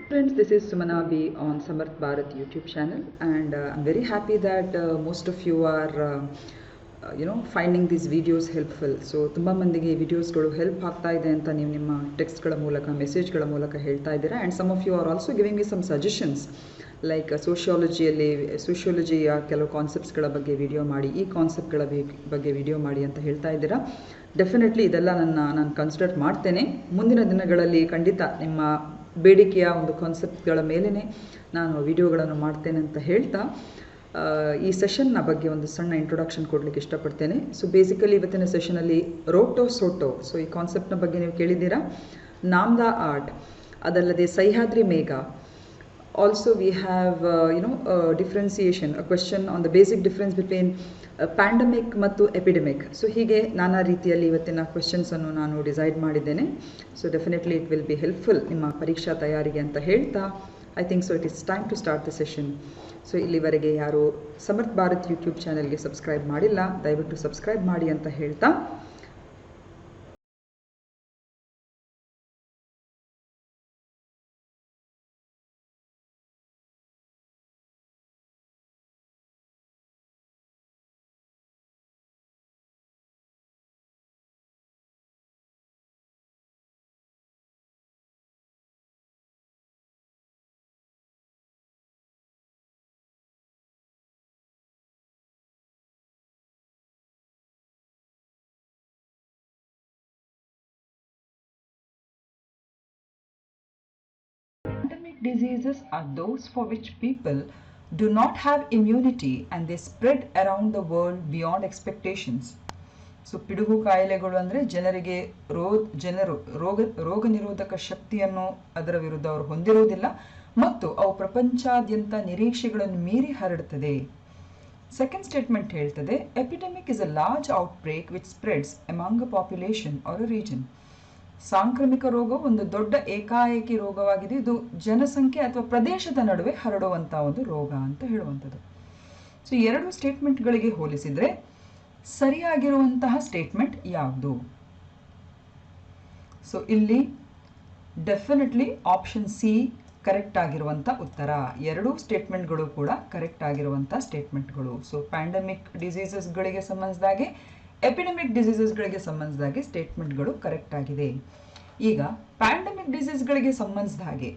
Friends, this is Sumana B on Samarth Bharat YouTube channel, and I'm very happy that most of you are finding these videos helpful. So ತುಂಬ ಮಂದಿಗೆ ಈ ವಿಡಿಯೋಸ್ಗಳು help ಆಗ್ತಾ ಇದೆ ಅಂತ ನೀವು ನಿಮ್ಮ ಟೆಕ್ಸ್ಟ್ಗಳ ಮೂಲಕ ಮೆಸೇಜ್ಗಳ ಮೂಲಕ ಹೇಳ್ತಾ ಇದ್ದೀರಾ. And some of you are also giving me some suggestions like ಸೋಷಿಯಾಲಜಿಯ ಕೆಲವು ಕಾನ್ಸೆಪ್ಟ್ಸ್ಗಳ ಬಗ್ಗೆ ವಿಡಿಯೋ ಮಾಡಿ, ಈ ಕಾನ್ಸೆಪ್ಟ್ಗಳ ಬಗ್ಗೆ ವಿಡಿಯೋ ಮಾಡಿ ಅಂತ ಹೇಳ್ತಾ ಇದ್ದೀರಾ. ಡೆಫಿನೆಟ್ಲಿ ಇದೆಲ್ಲ ನಾನು ಕನ್ಸಿಡರ್ ಮಾಡ್ತೇನೆ. ಮುಂದಿನ ದಿನಗಳಲ್ಲಿ ಖಂಡಿತ ನಿಮ್ಮ ಬೇಡಿಕೆಯ ಒಂದು ಕಾನ್ಸೆಪ್ಟ್ಗಳ ಮೇಲೇ ನಾನು ವಿಡಿಯೋಗಳನ್ನು ಮಾಡ್ತೇನೆ ಅಂತ ಹೇಳ್ತಾ ಈ ಸೆಷನ್ನ ಬಗ್ಗೆ ಒಂದು ಸಣ್ಣ ಇಂಟ್ರೊಡಕ್ಷನ್ ಕೊಡಲಿಕ್ಕೆ ಇಷ್ಟಪಡ್ತೇನೆ. ಸೊ ಬೇಸಿಕಲಿ ಇವತ್ತಿನ ಸೆಷನಲ್ಲಿ ರೋಟೋ ಸೋಟೋ, ಸೊ ಈ ಕಾನ್ಸೆಪ್ಟ್ನ ಬಗ್ಗೆ ನೀವು ಕೇಳಿದ್ದೀರಾ. ನಾಮ್ದಾ ಆರ್ಟ್, ಅದಲ್ಲದೆ Sahyadri Megha. Also we have differentiation, a question on the basic difference between pandemic ಮತ್ತು ಎಪಿಡೆಮಿಕ್. ಸೊ ಹೀಗೆ ನಾನಾ ರೀತಿಯಲ್ಲಿ ಇವತ್ತಿನ ಕ್ವೆಶ್ಚನ್ಸನ್ನು ನಾನು ಡಿಸೈಡ್ ಮಾಡಿದ್ದೇನೆ. So definitely it will be helpful ನಿಮ್ಮ ಪರೀಕ್ಷಾ ತಯಾರಿಗೆ ಅಂತ ಹೇಳ್ತಾ I think so it is time to start the session. So ಇಲ್ಲಿವರೆಗೆ ಯಾರು ಸಮರ್ಥ್ ಭಾರತ್ ಯೂಟ್ಯೂಬ್ ಚಾನೆಲ್ಗೆ ಸಬ್ಸ್ಕ್ರೈಬ್ ಮಾಡಿಲ್ಲ, ದಯವಿಟ್ಟು ಸಬ್ಸ್ಕ್ರೈಬ್ ಮಾಡಿ ಅಂತ ಹೇಳ್ತಾ Pandemic diseases are those for which people do not have immunity and they spread around the world beyond expectations. So ಪಿಡುಗು ಕಾಯಿಲೆಗಳು ಅಂದರೆ ಜನರಿಗೆ ರೋಗ ನಿರೋಧಕ ಶಕ್ತಿಯನ್ನು ಅದರ ವಿರುದ್ಧ ಅವರು ಹೊಂದಿರುವುದಿಲ್ಲ ಮತ್ತು ಅವು ಪ್ರಪಂಚಾದ್ಯಂತ ನಿರೀಕ್ಷೆಗಳನ್ನು ಮೀರಿ ಹರಡುತ್ತದೆ. ಸೆಕೆಂಡ್ ಸ್ಟೇಟ್ಮೆಂಟ್ ಹೇಳ್ತದೆ, epidemic is a large outbreak which spreads among a population or a region. ಸಾಂಕ್ರಾಮಿಕ ರೋಗ ಒಂದು ದೊಡ್ಡ ಏಕಾಏಕಿ ರೋಗವಾಗಿದೆ. ಇದು ಜನಸಂಖ್ಯೆ ಅಥವಾ ಪ್ರದೇಶದ ನಡುವೆ ಹರಡುವಂತಹ ಒಂದು ರೋಗ ಅಂತ ಹೇಳುವಂಥದ್ದು. ಸೊ ಎರಡು ಸ್ಟೇಟ್ಮೆಂಟ್ಗಳಿಗೆ ಹೋಲಿಸಿದ್ರೆ ಸರಿಯಾಗಿರುವಂತಹ ಸ್ಟೇಟ್ಮೆಂಟ್ ಯಾವುದು? ಸೊ ಇಲ್ಲಿ ಡೆಫಿನೆಟ್ಲಿ ಆಪ್ಷನ್ ಸಿ ಕರೆಕ್ಟ್ ಆಗಿರುವಂಥ ಉತ್ತರ. ಎರಡೂ ಸ್ಟೇಟ್ಮೆಂಟ್ಗಳು ಕೂಡ ಕರೆಕ್ಟ್ ಆಗಿರುವಂಥ ಸ್ಟೇಟ್ಮೆಂಟ್ಗಳು. ಸೊ ಪ್ಯಾಂಡಮಿಕ್ ಡಿಸೀಸಸ್ಗಳಿಗೆ ಸಂಬಂಧಿಸಿದಾಗೆ, ಎಪಿಡೆಮಿಕ್ ಡಿಸೀಸಸ್ಗಳಿಗೆ ಸಂಬಂಧಿಸಿದಾಗೆ ಸ್ಟೇಟ್ಮೆಂಟ್ಗಳು ಕರೆಕ್ಟ್ ಆಗಿದೆ. ಈಗ ಪ್ಯಾಂಡಮಿಕ್ ಡಿಸೀಸ್ಗಳಿಗೆ ಸಂಬಂಧಿಸಿದ ಹಾಗೆ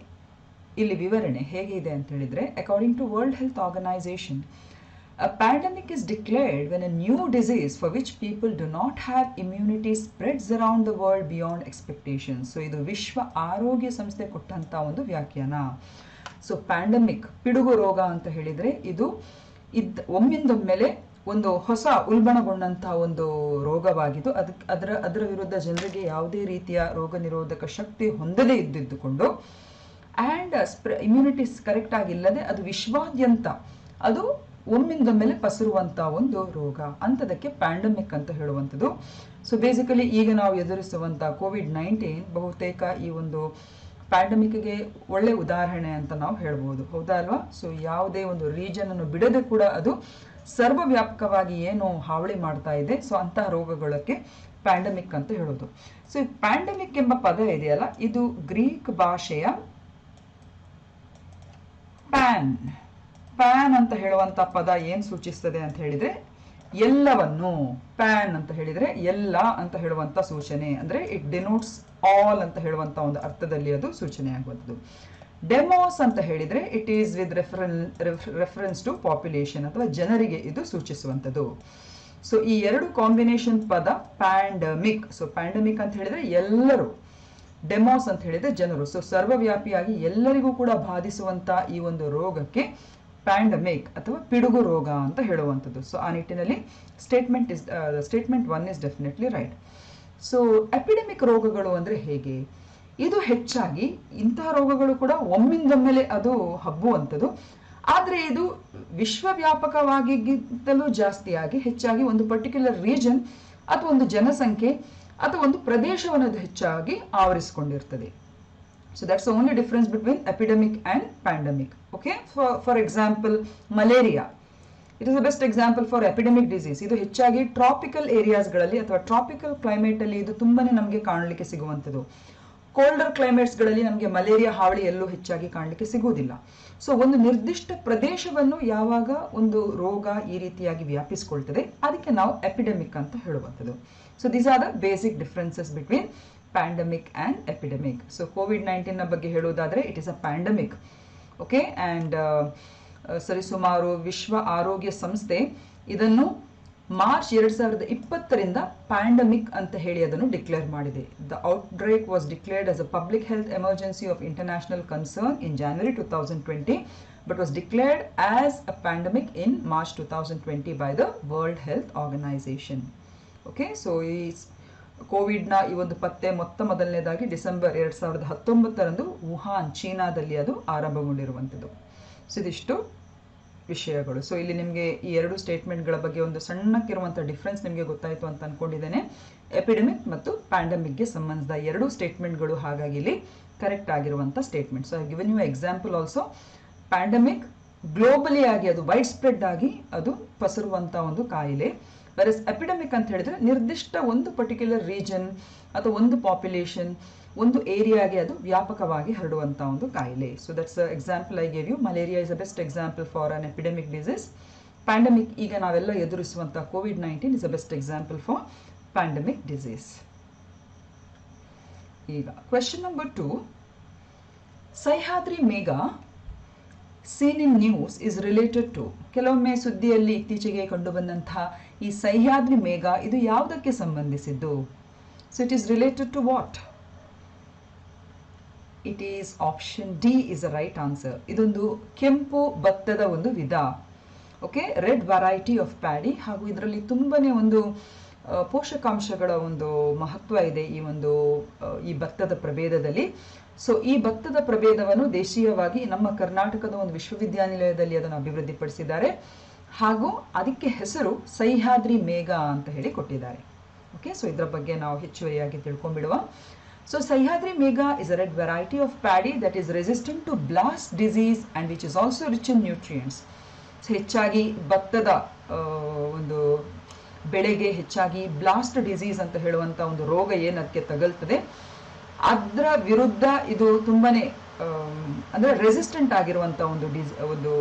ಇಲ್ಲಿ ವಿವರಣೆ ಹೇಗೆ ಇದೆ ಅಂತ ಹೇಳಿದ್ರೆ, according to World Health Organisation, a pandemic is declared when a new disease for which people do not have immunity spreads around the world beyond expectations. So ಇದು ವಿಶ್ವ ಆರೋಗ್ಯ ಸಂಸ್ಥೆ ಕೊಟ್ಟಂತ ಒಂದು ವ್ಯಾಖ್ಯಾನ. ಸೊ ಪ್ಯಾಂಡಮಿಕ್, ಪಿಡುಗು ರೋಗ ಅಂತ ಹೇಳಿದ್ರೆ ಇದು ಒಮ್ಮಿಂದೊಮ್ಮೆಲೆ ಒಂದು ಹೊಸ ಉಲ್ಬಣಗೊಂಡಂತಹ ಒಂದು ರೋಗವಾಗಿದ್ದು ಅದರ ವಿರುದ್ಧ ಜನರಿಗೆ ಯಾವುದೇ ರೀತಿಯ ರೋಗ ನಿರೋಧಕ ಶಕ್ತಿ ಹೊಂದದೇ ಇದ್ದುಕೊಂಡು ಆ್ಯಂಡ್ ಇಮ್ಯುನಿಟೀಸ್ ಕರೆಕ್ಟ್ ಆಗಿಲ್ಲದೆ ಅದು ವಿಶ್ವಾದ್ಯಂತ ಅದು ಒಮ್ಮಿಂದ ಮೇಲೆ ಪಸರುವಂತಹ ಒಂದು ರೋಗ, ಅಂಥದಕ್ಕೆ ಪ್ಯಾಂಡಮಿಕ್ ಅಂತ ಹೇಳುವಂಥದ್ದು. ಸೊ ಬೇಸಿಕಲಿ ಈಗ ನಾವು ಎದುರಿಸುವಂತಹ COVID-19 ಬಹುತೇಕ ಈ ಒಂದು ಪ್ಯಾಂಡಮಿಕ್ಗೆ ಒಳ್ಳೆ ಉದಾಹರಣೆ ಅಂತ ನಾವು ಹೇಳ್ಬೋದು, ಹೌದಾ ಅಲ್ವಾ? ಸೊ ಯಾವುದೇ ಒಂದು ರೀಜನ್ ಅನ್ನು ಬಿಡದೆ ಕೂಡ ಅದು ಸರ್ವವ್ಯಾಪಕವಾಗಿ ಏನು ಹಾವಳಿ ಮಾಡ್ತಾ ಇದೆ, ಸೊ ಅಂತಹ ರೋಗಗಳಕ್ಕೆ ಪ್ಯಾಂಡಮಿಕ್ ಅಂತ ಹೇಳೋದು. ಸೊ ಪ್ಯಾಂಡಮಿಕ್ ಎಂಬ ಪದ ಇದೆಯಲ್ಲ, ಇದು ಗ್ರೀಕ್ ಭಾಷೆಯ ಪ್ಯಾನ್ ಅಂತ ಹೇಳುವಂತ ಪದ ಏನ್ ಸೂಚಿಸ್ತದೆ ಅಂತ ಹೇಳಿದ್ರೆ ಎಲ್ಲವನ್ನು. ಪ್ಯಾನ್ ಅಂತ ಹೇಳಿದ್ರೆ ಎಲ್ಲ ಅಂತ ಹೇಳುವಂತ ಸೂಚನೆ, ಅಂದ್ರೆ ಇಟ್ ಡಿನೋಟ್ಸ್ ಆಲ್ ಅಂತ ಹೇಳುವಂತ ಒಂದು ಅರ್ಥದಲ್ಲಿ ಅದು ಸೂಚನೆ ಆಗುವಂಥದ್ದು. ಡೆಮೋಸ್ ಅಂತ ಹೇಳಿದ್ರೆ it is with reference to population ಅಥವಾ ಜನರಿಗೆ ಇದು ಸೂಚಿಸುವಂಥದ್ದು. ಸೊ ಈ ಎರಡು ಕಾಂಬಿನೇಷನ್ ಪದ ಪ್ಯಾಂಡಮಿಕ್. ಸೊ ಪ್ಯಾಂಡಮಿಕ್ ಅಂತ ಹೇಳಿದ್ರೆ ಎಲ್ಲರೂ, ಡೆಮೋಸ್ ಅಂತ ಹೇಳಿದ್ರೆ ಜನರು. ಸೊ ಸರ್ವವ್ಯಾಪಿಯಾಗಿ ಎಲ್ಲರಿಗೂ ಕೂಡ ಬಾಧಿಸುವಂತ ಈ ಒಂದು ರೋಗಕ್ಕೆ ಪ್ಯಾಂಡಮಿಕ್ ಅಥವಾ ಪಿಡುಗು ರೋಗ ಅಂತ ಹೇಳುವಂಥದ್ದು. ಸೊ ಆ ನಿಟ್ಟಿನಲ್ಲಿ statement 1 is definitely right. So epidemic ರೋಗಗಳು ಅಂದ್ರೆ ಹೇಗೆ? ಇದು ಹೆಚ್ಚಾಗಿ ಇಂತಹ ರೋಗಗಳು ಕೂಡ ಒಮ್ಮಿಂದೊಮ್ಮೆಲೆ ಅದು ಹಬ್ಬುವಂಥದ್ದು. ಆದ್ರೆ ಇದು ವಿಶ್ವವ್ಯಾಪಕವಾಗಿಗಿಂತಲೂ ಜಾಸ್ತಿಯಾಗಿ ಹೆಚ್ಚಾಗಿ ಒಂದು ಪರ್ಟಿಕ್ಯುಲರ್ ರೀಜನ್ ಅಥವಾ ಒಂದು ಜನಸಂಖ್ಯೆ ಅಥವಾ ಒಂದು ಪ್ರದೇಶವನ್ನು ಹೆಚ್ಚಾಗಿ ಆವರಿಸಿಕೊಂಡಿರ್ತದೆ. So that's the only difference between epidemic and pandemic. Okay, for example, malaria, it is the best example for epidemic disease. ಇದು ಹೆಚ್ಚಾಗಿ ಟ್ರಾಪಿಕಲ್ ಏರಿಯಾಸ್ಗಳಲ್ಲಿ ಅಥವಾ ಟ್ರಾಪಿಕಲ್ ಕ್ಲೈಮೇಟ್ ಅಲ್ಲಿ ಇದು ತುಂಬಾನೇ ನಮಗೆ ಕಾಣಲಿಕ್ಕೆ ಸಿಗುವಂಥದ್ದು. ಕೋಲ್ಡರ್ ಕ್ಲೈಮೇಟ್ಸ್ಗಳಲ್ಲಿ ನಮಗೆ ಮಲೇರಿಯಾ ಹಾವಳಿ ಎಲ್ಲೂ ಹೆಚ್ಚಾಗಿ ಕಾಣಲಿಕ್ಕೆ ಸಿಗುವುದಿಲ್ಲ. ಸೊ ಒಂದು ನಿರ್ದಿಷ್ಟ ಪ್ರದೇಶವನ್ನು ಯಾವಾಗ ಒಂದು ರೋಗ ಈ ರೀತಿಯಾಗಿ ವ್ಯಾಪಿಸಿಕೊಳ್ತದೆ ಅದಕ್ಕೆ ನಾವು ಎಪಿಡೆಮಿಕ್ ಅಂತ ಹೇಳುವಂಥದ್ದು. So these are the basic differences between pandemic and epidemic. So COVID-19 ಬಗ್ಗೆ ಹೇಳುವುದಾದರೆ it is a pandemic. Okay, and ಸರಿಸುಮಾರು ವಿಶ್ವ ಆರೋಗ್ಯ ಸಂಸ್ಥೆ ಇದನ್ನು ಮಾರ್ಚ್ 2020ರಿಂದ ಪ್ಯಾಂಡಮಿಕ್ ಅಂತ ಹೇಳಿ ಅದನ್ನು ಡಿಕ್ಲೇರ್ ಮಾಡಿದೆ. The outbreak was declared as a public health emergency of international concern in January 2020 but was declared as a pandemic in March 2020 by the World Health Organization. Okay, so ಈ ಕೋವಿಡ್ನ ಈ ಒಂದು ಪತ್ತೆ ಮೊದಲನೇದಾಗಿ December 2019ರಂದು Wuhan ಚೀನಾದಲ್ಲಿ ಅದು ಆರಂಭಗೊಂಡಿರುವಂಥದ್ದು. So ಇದಿಷ್ಟು ವಿಷಯಗಳು. So ಇಲ್ಲಿ ನಿಮಗೆ ಈ ಎರಡು ಸ್ಟೇಟ್ಮೆಂಟ್ಗಳ ಬಗ್ಗೆ ಒಂದು ಸಣ್ಣಕ್ಕಿರುವಂಥ ಡಿಫ್ರೆನ್ಸ್ ನಿಮಗೆ ಗೊತ್ತಾಯಿತು ಅಂತ ಅನ್ಕೊಂಡಿದ್ದೇನೆ. ಎಪಿಡೆಮಿಕ್ ಮತ್ತು ಪ್ಯಾಂಡಮಿಕ್ಗೆ ಸಂಬಂಧಿಸಿದ ಎರಡು ಸ್ಟೇಟ್ಮೆಂಟ್ಗಳು ಹಾಗಾಗಿ ಇಲ್ಲಿ ಕರೆಕ್ಟ್ ಆಗಿರುವಂಥ statement. So I given you example also. Pandemic globally ಆಗಿ ಅದು ವೈಡ್ ಸ್ಪ್ರೆಡ್ ಆಗಿ ಅದು ಪಸರುವಂಥ ಒಂದು ಕಾಯಿಲೆ. ವೆರಸ್ ಎಪಿಡೆಮಿಕ್ ಅಂತ ಹೇಳಿದ್ರೆ ನಿರ್ದಿಷ್ಟ ಒಂದು ಪರ್ಟಿಕ್ಯುಲರ್ ರೀಜನ್ ಅಥವಾ ಒಂದು ಪಾಪ್ಯುಲೇಷನ್ ಒಂದು ಏರಿಯಾಗೆ ಅದು ವ್ಯಾಪಕವಾಗಿ ಹರಡುವಂಥ ಒಂದು ಕಾಯಿಲೆ. So that's example I gave you. Malaria is a best example for an epidemic disease. Pandemic ಈಗ ನಾವೆಲ್ಲ ಎದುರಿಸುವಂಥ ಕೋವಿಡ್-19 is a best example for pandemic disease. ಈಗ question number 2. Sahyadri Megha seen in news is related to. ಕೆಲವೊಮ್ಮೆ ಸುದ್ದಿಯಲ್ಲಿ ಇತ್ತೀಚೆಗೆ ಕಂಡುಬಂದಂತಹ ಈ ಸಹ್ಯಾದ್ರಿ ಮೇಘ ಇದು ಯಾವುದಕ್ಕೆ ಸಂಬಂಧಿಸಿದ್ದು? So it is related to what? It is option D is a right answer. ಇದೊಂದು ಕೆಂಪು ಭತ್ತದ ಒಂದು ವಿಧ. Okay, red variety of paddy. ಹಾಗೂ ಇದರಲ್ಲಿ ತುಂಬನೇ ಒಂದು ಪೋಷಕಾಂಶಗಳ ಒಂದು ಮಹತ್ವ ಇದೆ ಈ ಭತ್ತದ ಪ್ರಭೇದದಲ್ಲಿ. ಸೊ ಈ ಭತ್ತದ ಪ್ರಭೇದವನ್ನು ದೇಶೀಯವಾಗಿ ನಮ್ಮ ಕರ್ನಾಟಕದ ಒಂದು ವಿಶ್ವವಿದ್ಯಾನಿಲಯದಲ್ಲಿ ಅದನ್ನು ಅಭಿವೃದ್ಧಿಪಡಿಸಿದ್ದಾರೆ. ಹಾಗೂ ಅದಕ್ಕೆ ಹೆಸರು ಸಹ್ಯಾದ್ರಿ ಮೇಘ ಅಂತ ಹೇಳಿ ಕೊಟ್ಟಿದ್ದಾರೆ. ಓಕೆ, ಸೊ ಇದರ ಬಗ್ಗೆ ನಾವು ಹೆಚ್ಚುವರಿಯಾಗಿ ತಿಳ್ಕೊಂಡ್ಬಿಡುವ. So Sahyadri Megha is a red variety of paddy that is resistant to blast disease and which is also rich in nutrients. ಹೆಚ್ಚಾಗಿ ಭತ್ತದ ಒಂದು ಬೆಳೆಗೆ ಹೆಚ್ಚಾಗಿ ಬ್ಲಾಸ್ಟ್ ಡಿಸೀಸ್ ಅಂತ ಹೇಳುವಂಥ ಒಂದು ರೋಗ ಏನಕ್ಕೆ ತಗಲ್ತದೆ ಅದರ ವಿರುದ್ಧ ಇದು ತುಂಬಾನೇ ಅಂದರೆ ರೆಸಿಸ್ಟೆಂಟ್ ಆಗಿರುವಂಥ ಒಂದು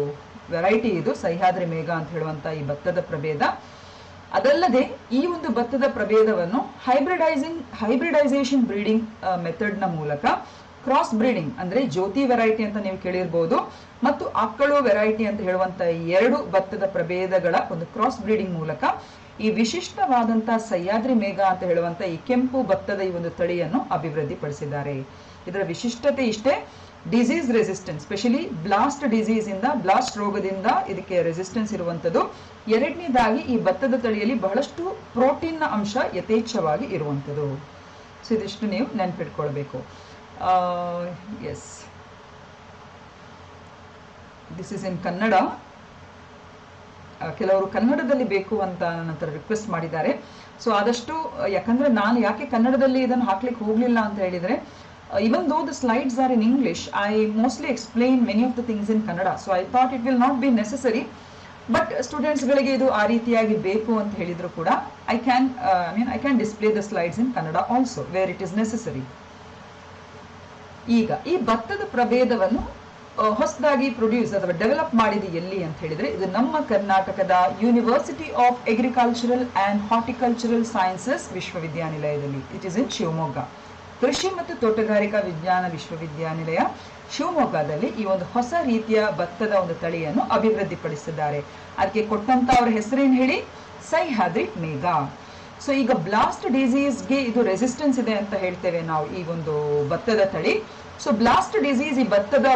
ವೆರೈಟಿ ಇದು ಸಹ್ಯಾದ್ರಿ ಮೇಘ ಅಂತ ಹೇಳುವಂಥ ಈ ಭತ್ತದ ಪ್ರಭೇದ. ಅದಲ್ಲದೆ ಈ ಒಂದು ಭತ್ತದ ಪ್ರಭೇದವನ್ನು ಹೈಬ್ರಿಡೈಸೇಷನ್ ಬ್ರೀಡಿಂಗ್ ಮೆಥಡ್ನ ಮೂಲಕ ಕ್ರಾಸ್ ಬ್ರೀಡಿಂಗ್ ಅಂದ್ರೆ ಜ್ಯೋತಿ ವೆರೈಟಿ ಅಂತ ನೀವು ಕೇಳಿರ್ಬೋದು ಮತ್ತು ಆಕ್ಕಳು ವೆರೈಟಿ ಅಂತ ಹೇಳುವಂತ ಎರಡು ಭತ್ತದ ಪ್ರಭೇದಗಳ ಒಂದು ಕ್ರಾಸ್ ಬ್ರೀಡಿಂಗ್ ಮೂಲಕ ಈ ವಿಶಿಷ್ಟವಾದಂತಹ ಸಹ್ಯಾದ್ರಿ ಮೇಘ ಅಂತ ಹೇಳುವಂತ ಈ ಕೆಂಪು ಭತ್ತದ ಈ ಒಂದು ತಳಿಯನ್ನು ಅಭಿವೃದ್ಧಿಪಡಿಸಿದ್ದಾರೆ. ಇದರ ವಿಶಿಷ್ಟತೆ ಇಷ್ಟೇ, disease resistance, specially blast disease ಇಂದ, ಬ್ಲಾಸ್ಟ್ ರೋಗದಿಂದ ಇದಕ್ಕೆ ರೆಸಿಸ್ಟೆನ್ಸ್ ಇರುವಂಥದ್ದು. ಎರಡನೇದಾಗಿ ಈ ಭತ್ತದ ತಳಿಯಲ್ಲಿ ಬಹಳಷ್ಟು ಪ್ರೋಟೀನ್ ನ ಅಂಶ ಯಥೇಚ್ಛವಾಗಿ ಇರುವಂಥದ್ದು. ಸೊ ಇದಿಷ್ಟು ನೀವು ನೆನಪಿಟ್ಕೊಳ್ಬೇಕು. Yes, this is in Kannada. ಕೆಲವರು ಕನ್ನಡದಲ್ಲಿ ಬೇಕು ಅಂತ ನನ್ನ ಹತ್ರ ರಿಕ್ವೆಸ್ಟ್ ಮಾಡಿದ್ದಾರೆ. ಸೊ ಆದಷ್ಟು, ಯಾಕಂದ್ರೆ ನಾನು ಯಾಕೆ ಕನ್ನಡದಲ್ಲಿ ಇದನ್ನು ಹಾಕ್ಲಿಕ್ಕೆ ಹೋಗ್ಲಿಲ್ಲ ಅಂತ ಹೇಳಿದ್ರೆ, even though the slides are in English, I mostly explain many of the things in Kannada. So I thought it will not be necessary. But students ಗಳಿಗೆ ಇದು ಆ ರೀತಿಯಾಗಿ ಬೇಕು ಅಂತ ಹೇಳಿದ್ರು ಕೂಡ I can display the slides in Kannada also where it is necessary. ಈಗ ಈ ಭತ್ತದ ಪ್ರಭೇದವನ್ನು ಹೊಸದಾಗಿ ಪ್ರೊಡ್ಯೂಸ್ ಅಥವಾ ಡೆವಲಪ್ ಮಾಡಿದ ಎಲ್ಲಿ ಅಂತ ಹೇಳಿದ್ರೆ, ಇದು ನಮ್ಮ ಕರ್ನಾಟಕದ university of agricultural and horticultural sciences ವಿಶ್ವವಿದ್ಯಾನಿಲಯದಲ್ಲಿ. It is in Shivamogga. ಕೃಷಿ ಮತ್ತು ತೋಟಗಾರಿಕಾ ವಿಜ್ಞಾನ ವಿಶ್ವವಿದ್ಯಾನಿಲಯ ಶಿವಮೊಗ್ಗದಲ್ಲಿ ಈ ಒಂದು ಹೊಸ ರೀತಿಯ ಭತ್ತದ ಒಂದು ತಳಿಯನ್ನು ಅಭಿವೃದ್ಧಿಪಡಿಸಿದ್ದಾರೆ. ಅದಕ್ಕೆ ಕೊಟ್ಟಂತ ಅವರ ಹೆಸರೇನು ಹೇಳಿ? ಸಹ್ಯಾದ್ರಿ ಮೇಘ. ಸೊ ಈಗ ಬ್ಲಾಸ್ಟ್ ಡಿಸೀಸ್ಗೆ ಇದು ರೆಸಿಸ್ಟೆನ್ಸ್ ಇದೆ ಅಂತ ಹೇಳ್ತೇವೆ ನಾವು ಈ ಒಂದು ಭತ್ತದ ತಳಿ. ಸೊ ಬ್ಲಾಸ್ಟ್ ಡಿಸೀಸ್ ಈ ಭತ್ತದ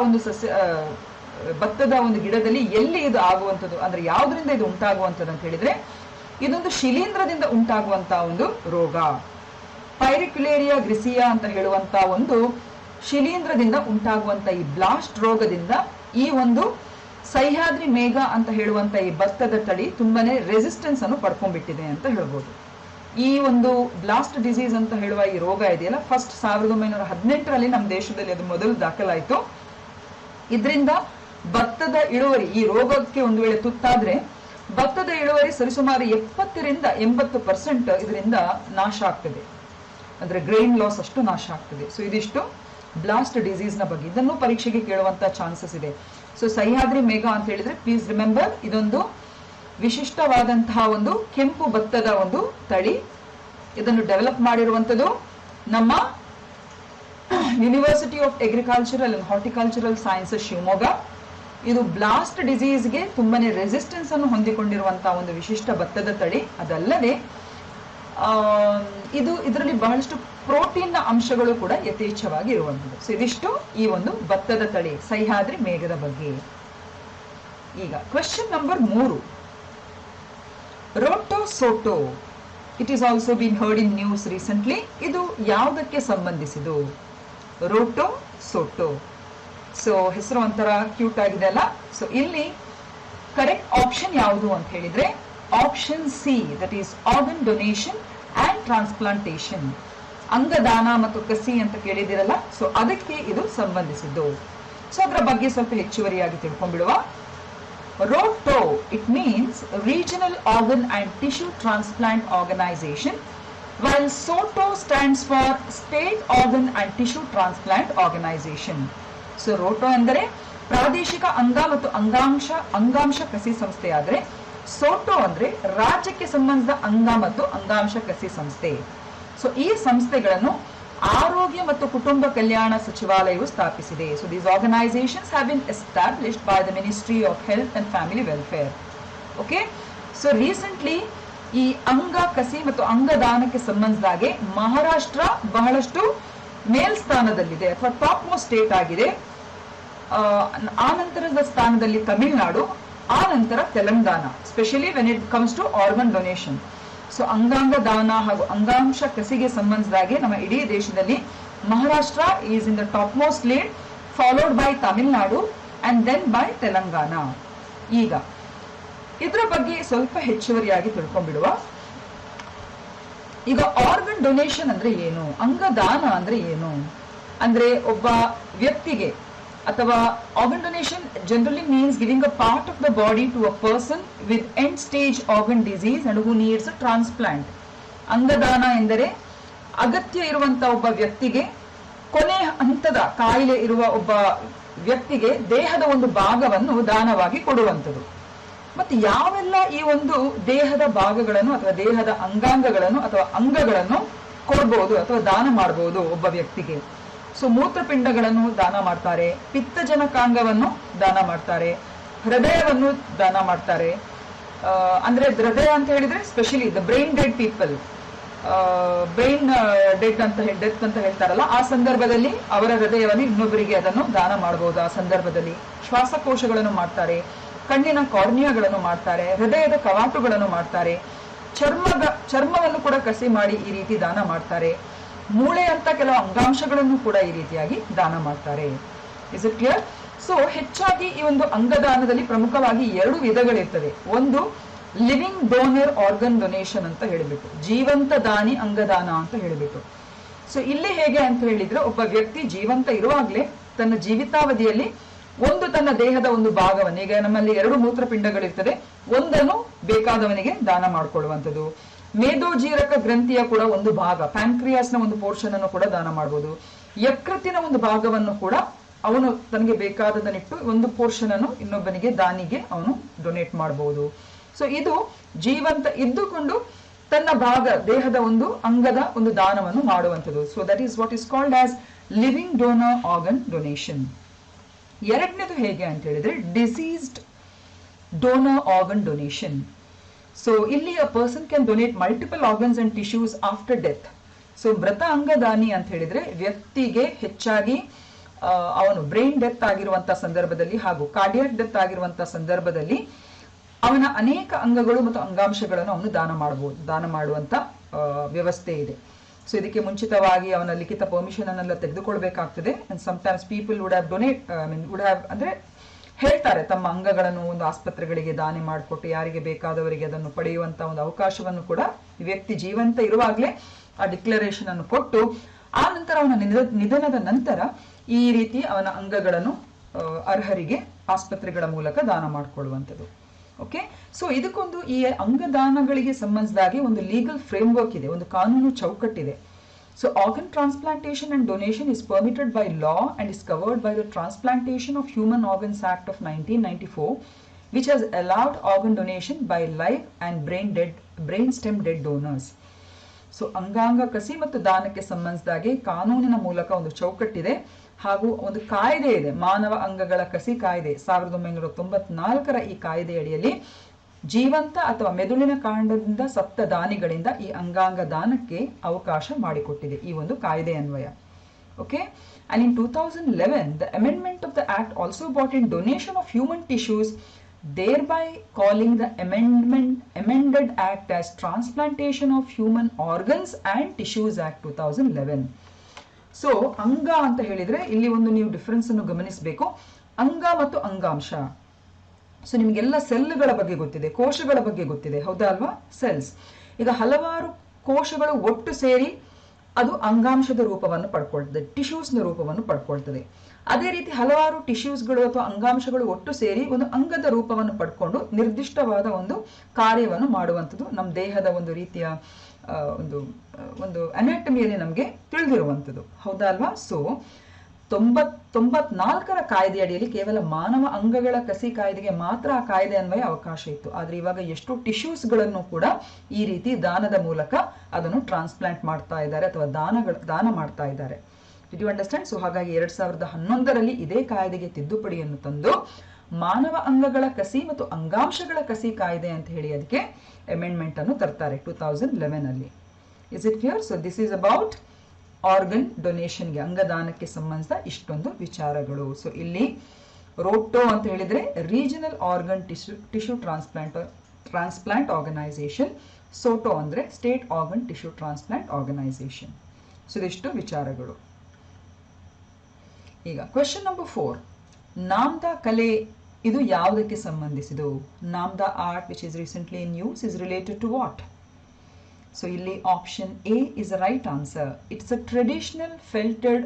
ಒಂದು ಗಿಡದಲ್ಲಿ ಎಲ್ಲಿ ಇದು ಆಗುವಂಥದ್ದು ಅಂದ್ರೆ ಯಾವ್ದ್ರಿಂದ ಇದು ಉಂಟಾಗುವಂಥದ್ದು ಅಂತ ಹೇಳಿದ್ರೆ, ಇದೊಂದು ಶಿಲೀಂಧ್ರದಿಂದ ಉಂಟಾಗುವಂತಹ ಒಂದು ರೋಗ. ಪೈರಿಕ್ಯುಲೇರಿಯಾ ಗ್ರಿಸಿಯಾ ಅಂತ ಹೇಳುವಂತ ಒಂದು ಶಿಲೀಂಧ್ರದಿಂದ ಉಂಟಾಗುವಂತ ಈ ಬ್ಲಾಸ್ಟ್ ರೋಗದಿಂದ ಈ ಒಂದು ಸಹ್ಯಾದ್ರಿ ಮೇಘ ಅಂತ ಹೇಳುವಂತ ಈ ಭತ್ತದ ತಳಿ ತುಂಬಾನೇ ರೆಸಿಸ್ಟೆನ್ಸ್ ಅನ್ನು ಪಡ್ಕೊಂಡ್ಬಿಟ್ಟಿದೆ ಅಂತ ಹೇಳ್ಬೋದು. ಈ ಒಂದು ಬ್ಲಾಸ್ಟ್ ಡಿಸೀಸ್ ಅಂತ ಹೇಳುವ ಈ ರೋಗ ಇದೆಯಲ್ಲ, ಫಸ್ಟ್ 1918ರಲ್ಲಿ ನಮ್ಮ ದೇಶದಲ್ಲಿ ಅದು ಮೊದಲು ದಾಖಲಾಯಿತು. ಇದರಿಂದ ಭತ್ತದ ಇಳುವರಿ, ಈ ರೋಗಕ್ಕೆ ಒಂದು ವೇಳೆ ತುತ್ತಾದ್ರೆ ಭತ್ತದ ಇಳುವರಿ ಸರಿಸುಮಾರು 70% ರಿಂದ 80% ಇದರಿಂದ ನಾಶ ಆಗ್ತದೆ. ಅಂದ್ರೆ ಗ್ರೈನ್ ಲಾಸ್ ಅಷ್ಟು ನಾಶ ಆಗ್ತದೆ. ಸೊ ಇದಿಷ್ಟು ಬ್ಲಾಸ್ಟ್ ಡಿಸೀಸ್ ನ ಬಗ್ಗೆ, ಇದನ್ನು ಪರೀಕ್ಷೆಗೆ ಕೇಳುವಂತ ಚಾನ್ಸಸ್ ಇದೆ. ಸೊ ಸಹ್ಯಾದ್ರಿ ಮೇಘ ಅಂತ ಹೇಳಿದ್ರೆ ಪ್ಲೀಸ್ ರಿಮೆಂಬರ್, ಇದೊಂದು ವಿಶಿಷ್ಟವಾದಂತಹ ಒಂದು ಕೆಂಪು ಭತ್ತದ ಒಂದು ತಳಿ. ಇದನ್ನು ಡೆವಲಪ್ ಮಾಡಿರುವಂತದ್ದು ನಮ್ಮ university of agricultural and horticultural sciences Shivamogga. ಇದು ಬ್ಲಾಸ್ಟ್ ಡಿಸೀಸ್ಗೆ ತುಂಬಾನೇ ರೆಸಿಸ್ಟೆನ್ಸ್ ಅನ್ನು ಹೊಂದಿಕೊಂಡಿರುವಂತಹ ಒಂದು ವಿಶಿಷ್ಟ ಭತ್ತದ ತಳಿ. ಅದಲ್ಲದೆ ಇದರಲ್ಲಿ ಬಹಳಷ್ಟು ಪ್ರೋಟೀನ್ ನ ಅಂಶಗಳು ಕೂಡ ಯಥೇಚ್ಛವಾಗಿ ಇರುವಂಥದ್ದು. ಸೊ ಇದಿಷ್ಟು ಈ ಒಂದು ಭತ್ತದ ತಳಿ ಸಹ್ಯಾದ್ರಿ ಮೇಘದ ಬಗ್ಗೆ. ಈಗ question number 3, ROTO SOTO, it is also been heard in news recently. ಇದು ಯಾವುದಕ್ಕೆ ಸಂಬಂಧಿಸಿದು? ರೋಟೋ ಸೋಟೋ. ಸೊ ಹೆಸರು ಒಂಥರ ಕ್ಯೂಟ್ ಆಗಿದೆ ಅಲ್ಲ. ಸೊ ಇಲ್ಲಿ ಕರೆಕ್ಟ್ ಆಪ್ಷನ್ ಯಾವುದು ಅಂತ ಹೇಳಿದ್ರೆ option C, that is organ donation and transplantation. ಅಂಗದಾನ ಮತ್ತು ಕಸಿ ಅಂತ ಕೇಳಿದಿರಲ್ಲ, ಸೊ ಅದಕ್ಕೆ ಇದು ಸಂಬಂಧಿಸಿದ್ದು. ಸೊ ಅದರ ಬಗ್ಗೆ ಸ್ವಲ್ಪ ಹೆಚ್ಚುವರಿಯಾಗಿ ತಿಳ್ಕೊಂಡ್ಬಿಡುವ. ROTO, it means regional organ and tissue transplant organisation, while SOTO stands for State Organ and Tissue Transplant Organization. So roto ಎಂದರೆ ಪ್ರಾದೇಶಿಕ ಅಂಗ ಮತ್ತು ಅಂಗಾಂಶ ಕಸಿ ಸಂಸ್ಥೆ ಆದ್ರೆ, ಸೋಟೋ ಅಂದ್ರೆ ರಾಜ್ಯಕ್ಕೆ ಸಂಬಂಧಿಸಿದ ಅಂಗ ಮತ್ತು ಅಂಗಾಂಶ ಕಸಿ ಸಂಸ್ಥೆ. ಸೊ ಈ ಸಂಸ್ಥೆಗಳನ್ನು ಆರೋಗ್ಯ ಮತ್ತು ಕುಟುಂಬ ಕಲ್ಯಾಣ ಸಚಿವಾಲಯವು ಸ್ಥಾಪಿಸಿದೆ. So these organisations have been established by the ministry of health and family welfare. Okay, so recently ಈ ಅಂಗ ಕಸಿ ಮತ್ತು ಅಂಗದಾನಕ್ಕೆ ಸಂಬಂಧಿಸಿದಾಗೆ ಮಹಾರಾಷ್ಟ್ರ ಬಹಳಷ್ಟು ಮೇಲ್ಸ್ಥಾನದಲ್ಲಿದೆ ಅಥವಾ ಟಾಪ್ ಮೋಸ್ಟ್ ಸ್ಟೇಟ್ ಆಗಿದೆ. ಆ ನಂತರದ ಸ್ಥಾನದಲ್ಲಿ ತಮಿಳುನಾಡು, ಆ ನಂತರ Telangana, specially when it comes to organ donation. So ಅಂಗಾಂಗ ದಾನ ಹಾಗೂ ಅಂಗಾಂಶ ಕಸಿಗೆ ಸಂಬಂಧಿಸಿದಾಗೆ ನಮ್ಮ ಇಡೀ ದೇಶದಲ್ಲಿ Maharashtra is in the top most lead, followed by Tamil Nadu and then by Telangana. ಈಗ ಇದರ ಬಗ್ಗೆ ಸ್ವಲ್ಪ ಹೆಚ್ಚುವರಿಯಾಗಿ ತಿಳ್ಕೊಂಡ್ಬಿಡುವ. ಈಗ ಆರ್ಗನ್ ಡೊನೇಷನ್ ಅಂದ್ರೆ ಏನು, ಅಂಗದಾನ ಅಂದ್ರೆ ಏನು ಅಂದ್ರೆ ಒಬ್ಬ ವ್ಯಕ್ತಿಗೆ ಅಥವಾ organ donation generally means giving a part of the body to a person with end stage organ disease and who needs a transplant. ಅಂಗದಾನ ಎಂದರೆ ಅಗತ್ಯ ಇರುವಂತ ಒಬ್ಬ ವ್ಯಕ್ತಿಗೆ, ಕೊನೆ ಹಂತದ ಕಾಯಿಲೆ ಇರುವ ಒಬ್ಬ ವ್ಯಕ್ತಿಗೆ ದೇಹದ ಒಂದು ಭಾಗವನ್ನು ದಾನವಾಗಿ ಕೊಡುವಂಥದ್ದು. ಮತ್ತೆ ಯಾವೆಲ್ಲ ಈ ಒಂದು ದೇಹದ ಭಾಗಗಳನ್ನು ಅಥವಾ ದೇಹದ ಅಂಗಾಂಗಗಳನ್ನು ಅಥವಾ ಅಂಗಗಳನ್ನು ಕೊಡಬಹುದು ಅಥವಾ ದಾನ ಮಾಡಬಹುದು ಒಬ್ಬ ವ್ಯಕ್ತಿಗೆ? ಸೊ ಮೂತ್ರಪಿಂಡಗಳನ್ನು ದಾನ ಮಾಡ್ತಾರೆ, ಪಿತ್ತಜನಕಾಂಗವನ್ನು ದಾನ ಮಾಡ್ತಾರೆ, ಹೃದಯವನ್ನು ದಾನ ಮಾಡ್ತಾರೆ. ಅಂದ್ರೆ ಹೃದಯ ಅಂತ ಹೇಳಿದ್ರೆ specially the brain dead people, brain death ಅಂತ ಹೇಳ್ತಾರಲ್ಲ, ಆ ಸಂದರ್ಭದಲ್ಲಿ ಅವರ ಹೃದಯವನ್ನು ಇನ್ನೊಬ್ಬರಿಗೆ ಅದನ್ನು ದಾನ ಮಾಡಬಹುದು. ಆ ಸಂದರ್ಭದಲ್ಲಿ ಶ್ವಾಸಕೋಶಗಳನ್ನು ಮಾಡ್ತಾರೆ, ಕಣ್ಣಿನ ಕಾರ್ನಿಯಾಗಳನ್ನು ಮಾಡ್ತಾರೆ, ಹೃದಯದ ಕವಾಟುಗಳನ್ನು ಮಾಡ್ತಾರೆ, ಚರ್ಮವನ್ನು ಕೂಡ ಕಸಿ ಮಾಡಿ ಈ ರೀತಿ ದಾನ ಮಾಡ್ತಾರೆ, ಮೂಳೆ ಅಂತ ಕೆಲವು ಅಂಗಾಂಶಗಳನ್ನು ಕೂಡ ಈ ರೀತಿಯಾಗಿ ದಾನ ಮಾಡ್ತಾರೆ. Is it clear? ಸೊ ಹೆಚ್ಚಾಗಿ ಈ ಒಂದು ಅಂಗದಾನದಲ್ಲಿ ಪ್ರಮುಖವಾಗಿ 2 ವಿಧಗಳಿರ್ತದೆ. ಒಂದು ಲಿವಿಂಗ್ ಡೋನರ್ ಆರ್ಗನ್ ಡೊನೇಷನ್ ಅಂತ ಹೇಳಿಬಿಟ್ಟು, ಜೀವಂತ ದಾನಿ ಅಂಗದಾನ ಅಂತ ಹೇಳಿಬಿಟ್ಟು. ಸೊ ಇಲ್ಲಿ ಹೇಗೆ ಅಂತ ಹೇಳಿದ್ರೆ ಒಬ್ಬ ವ್ಯಕ್ತಿ ಜೀವಂತ ಇರುವಾಗ್ಲೇ ತನ್ನ ಜೀವಿತಾವಧಿಯಲ್ಲಿ ಒಂದು ತನ್ನ ದೇಹದ ಒಂದು ಭಾಗವನ್ನು, ಈಗ ನಮ್ಮಲ್ಲಿ 2 ಮೂತ್ರಪಿಂಡಗಳಿರ್ತದೆ, ಒಂದನ್ನು ಬೇಕಾದವನಿಗೆ ದಾನ ಮಾಡಿಕೊಳ್ಳುವಂಥದ್ದು. ಮೇದೋಜೀರಕ ಗ್ರಂಥಿಯ ಕೂಡ ಒಂದು ಭಾಗ, ಪ್ಯಾಂಕ್ರಿಯಾಸ್ ನ ಒಂದು ಪೋರ್ಷನ್ ಅನ್ನು ಕೂಡ ದಾನ ಮಾಡಬಹುದು. ಯಕೃತ್ತಿನ ಒಂದು ಭಾಗವನ್ನು ಕೂಡ ಅವನು ತನಗೆ ಬೇಕಾದದನ್ನಿಟ್ಟು ಒಂದು ಪೋರ್ಷನ್ ಅನ್ನು ಇನ್ನೊಬ್ಬನಿಗೆ ದಾನಿಗೆ ಅವನು ಡೊನೇಟ್ ಮಾಡಬಹುದು. ಸೊ ಇದು ಜೀವಂತ ಇದ್ದುಕೊಂಡು ತನ್ನ ಭಾಗ, ದೇಹದ ಒಂದು ಅಂಗದ ಒಂದು ದಾನವನ್ನು ಮಾಡುವಂಥದ್ದು. So that is what is called as living donor organ donation. ಎರಡನೇದು ಹೇಗೆ ಅಂತ ಹೇಳಿದ್ರೆ deceased donor organ donation. So ಇಲ್ಲಿ a person can donate multiple organs and tissues after death. So ಮೃತ ಅಂಗದಾನಿ ಅಂತ ಹೇಳಿದ್ರೆ ವ್ಯಕ್ತಿಗೆ ಹೆಚ್ಚಾಗಿ ಅವನು ಬ್ರೈನ್ ಡೆತ್ ಆಗಿರುವಂತಹ ಸಂದರ್ಭದಲ್ಲಿ ಹಾಗೂ ಕಾರ್ಡಿಯಾಕ್ ಡೆತ್ ಆಗಿರುವಂತಹ ಸಂದರ್ಭದಲ್ಲಿ ಅವನ ಅನೇಕ ಅಂಗಗಳು ಮತ್ತು ಅಂಗಾಂಶಗಳನ್ನು ಅವನು ದಾನ ಮಾಡುವಂತ ವ್ಯವಸ್ಥೆ ಇದೆ. ಸೊ ಇದಕ್ಕೆ ಮುಂಚಿತವಾಗಿ ಅವನ ಲಿಖಿತ ಪರ್ಮಿಷನ್ ಅನ್ನೆಲ್ಲ ತೆಗೆದುಕೊಳ್ಬೇಕಾಗ್ತದೆ. And sometimes people would have donate ಅಂದ್ರೆ ಹೇಳ್ತಾರೆ ತಮ್ಮ ಅಂಗಗಳನ್ನು ಒಂದು ಆಸ್ಪತ್ರೆಗಳಿಗೆ ದಾನ ಮಾಡಿಕೊಟ್ಟು ಯಾರಿಗೆ ಬೇಕಾದವರಿಗೆ ಅದನ್ನು ಪಡೆಯುವಂತ ಒಂದು ಅವಕಾಶವನ್ನು ಕೂಡ ವ್ಯಕ್ತಿ ಜೀವಂತ ಇರುವಾಗಲೇ ಆ ಡಿಕ್ಲರೇಷನ್ ಅನ್ನು ಕೊಟ್ಟು, ಆ ನಂತರ ಅವನ ನಿಧನದ ನಂತರ ಈ ರೀತಿ ಅವನ ಅಂಗಗಳನ್ನು ಅರ್ಹರಿಗೆ ಆಸ್ಪತ್ರೆಗಳ ಮೂಲಕ ದಾನ ಮಾಡಿಕೊಳ್ಳುವಂಥದ್ದು. ಓಕೆ, ಸೊ ಇದಕ್ಕೊಂದು ಈ ಅಂಗದಾನಗಳಿಗೆ ಸಂಬಂಧಿಸಿದಾಗೆ ಒಂದು ಲೀಗಲ್ ಫ್ರೇಮ್ವರ್ಕ್ ಇದೆ, ಒಂದು ಕಾನೂನು ಚೌಕಟ್ಟಿದೆ. So organ transplantation and donation is permitted by law and is covered by the Transplantation of Human Organs Act of 1994, which has allowed organ donation by live and brainstem dead donors. So ಅಂಗಾಂಗ ಕಸಿ ಮತ್ತು ದಾನಕ್ಕೆ ಸಂಬಂಧಿಸಿದಾಗೆ ಕಾನೂನಿನ ಮೂಲಕ ಒಂದು ಚೌಕಟ್ಟಿದೆ ಹಾಗೂ ಒಂದು ಕಾಯ್ದೆ ಇದೆ, ಮಾನವ ಅಂಗಗಳ ಕಸಿ ಕಾಯ್ದೆ 1994ರ ಈ ಕಾಯ್ದೆ ಅಡಿಯಲ್ಲಿ ಜೀವಂತ ಅಥವಾ ಮೆದುಳಿನ ಕಾಂಡದಿಂದ ಸತ್ತ ದಾನಿಗಳಿಂದ ಈ ಅಂಗಾಂಗ ದಾನಕ್ಕೆ ಅವಕಾಶ ಮಾಡಿಕೊಟ್ಟಿದೆ ಈ ಒಂದು ಕಾಯ್ದೆ ಅನ್ವಯ. Okay, and in 2011 the amendment of the act also brought in donation of human tissues, thereby calling the amended act as Transplantation of Human Organs and Tissues Act 2011. So ಅಂಗ ಅಂತ ಹೇಳಿದ್ರೆ ಇಲ್ಲಿ ಒಂದು ನೀವು ಡಿಫರೆನ್ಸ್ ಅನ್ನು ಗಮನಿಸಬೇಕು. ಅಂಗ ಮತ್ತು ಅಂಗಾಂಶ. ಸೊ ನಿಮಗೆಲ್ಲ ಸೆಲ್ಗಳ ಬಗ್ಗೆ ಗೊತ್ತಿದೆ, ಕೋಶಗಳ ಬಗ್ಗೆ ಗೊತ್ತಿದೆ, ಹೌದಾ ಅಲ್ವಾ? ಸೆಲ್ಸ್. ಈಗ ಹಲವಾರು ಕೋಶಗಳು ಒಟ್ಟು ಸೇರಿ ಅದು ಅಂಗಾಂಶದ ರೂಪವನ್ನು ಪಡ್ಕೊಳ್ತದೆ, ಟಿಶ್ಯೂಸ್ನ ರೂಪವನ್ನು ಪಡ್ಕೊಳ್ತದೆ. ಅದೇ ರೀತಿ ಹಲವಾರು ಟಿಶ್ಯೂಸ್ಗಳು ಅಥವಾ ಅಂಗಾಂಶಗಳು ಒಟ್ಟು ಸೇರಿ ಒಂದು ಅಂಗದ ರೂಪವನ್ನು ಪಡ್ಕೊಂಡು ನಿರ್ದಿಷ್ಟವಾದ ಒಂದು ಕಾರ್ಯವನ್ನು ಮಾಡುವಂಥದ್ದು ನಮ್ಮ ದೇಹದ ಒಂದು ರೀತಿಯ ಒಂದು ಅನಾಟಮಿಯಲ್ಲಿ ನಮಗೆ ತಿಳಿದಿರುವಂಥದ್ದು, ಹೌದಾ ಅಲ್ವಾ? ಸೊ 94ರ ಕಾಯ್ದೆ ಅಡಿಯಲ್ಲಿ ಕೇವಲ ಮಾನವ ಅಂಗಗಳ ಕಸಿ ಕಾಯ್ದೆಗೆ ಮಾತ್ರ ಆ ಕಾಯ್ದೆ ಅನ್ವಯ ಅವಕಾಶ ಇತ್ತು. ಆದ್ರೆ ಇವಾಗ ಎಷ್ಟು ಟಿಶ್ಯೂಸ್ಗಳನ್ನು ಕೂಡ ಈ ರೀತಿ ದಾನದ ಮೂಲಕ ಅದನ್ನು ಟ್ರಾನ್ಸ್ಪ್ಲಾಂಟ್ ಮಾಡ್ತಾ ಇದ್ದಾರೆ ಅಥವಾ ದಾನ ಮಾಡ್ತಾ ಇದ್ದಾರೆ. Did you understand? ಸೊ ಹಾಗಾಗಿ 2011ರಲ್ಲಿ ಇದೇ ಕಾಯ್ದೆಗೆ ತಿದ್ದುಪಡಿಯನ್ನು ತಂದು ಮಾನವ ಅಂಗಗಳ ಕಸಿ ಮತ್ತು ಅಂಗಾಂಶಗಳ ಕಸಿ ಕಾಯ್ದೆ ಅಂತ ಹೇಳಿ ಅದಕ್ಕೆ ಅಮೆಂಡ್ಮೆಂಟ್ ಅನ್ನು ತರ್ತಾರೆ 2011 ಅಲ್ಲಿ. Is it clear? So this is about organ ಡೊನೇಷನ್ಗೆ, ಅಂಗದಾನಕ್ಕೆ ಸಂಬಂಧಿಸಿದ ಇಷ್ಟೊಂದು ವಿಚಾರಗಳು. ಸೊ ಇಲ್ಲಿ ರೋಟೋ ಅಂತ ಹೇಳಿದ್ರೆ regional organ tissue transplant organisation, SOTO ಅಂದ್ರೆ state organ tissue transplant organisation. So ಇದಿಷ್ಟು ವಿಚಾರಗಳು. ಈಗ ಕ್ವೆಶ್ಚನ್ ನಂಬರ್ 4, ನಾಮ್ದಾ ಕಲೆ ಇದು ಯಾವುದಕ್ಕೆ ಸಂಬಂಧಿಸಿದು? Namda art which is recently in use is related to what? So ಇಲ್ಲಿ option A is a right answer. It's a traditional felted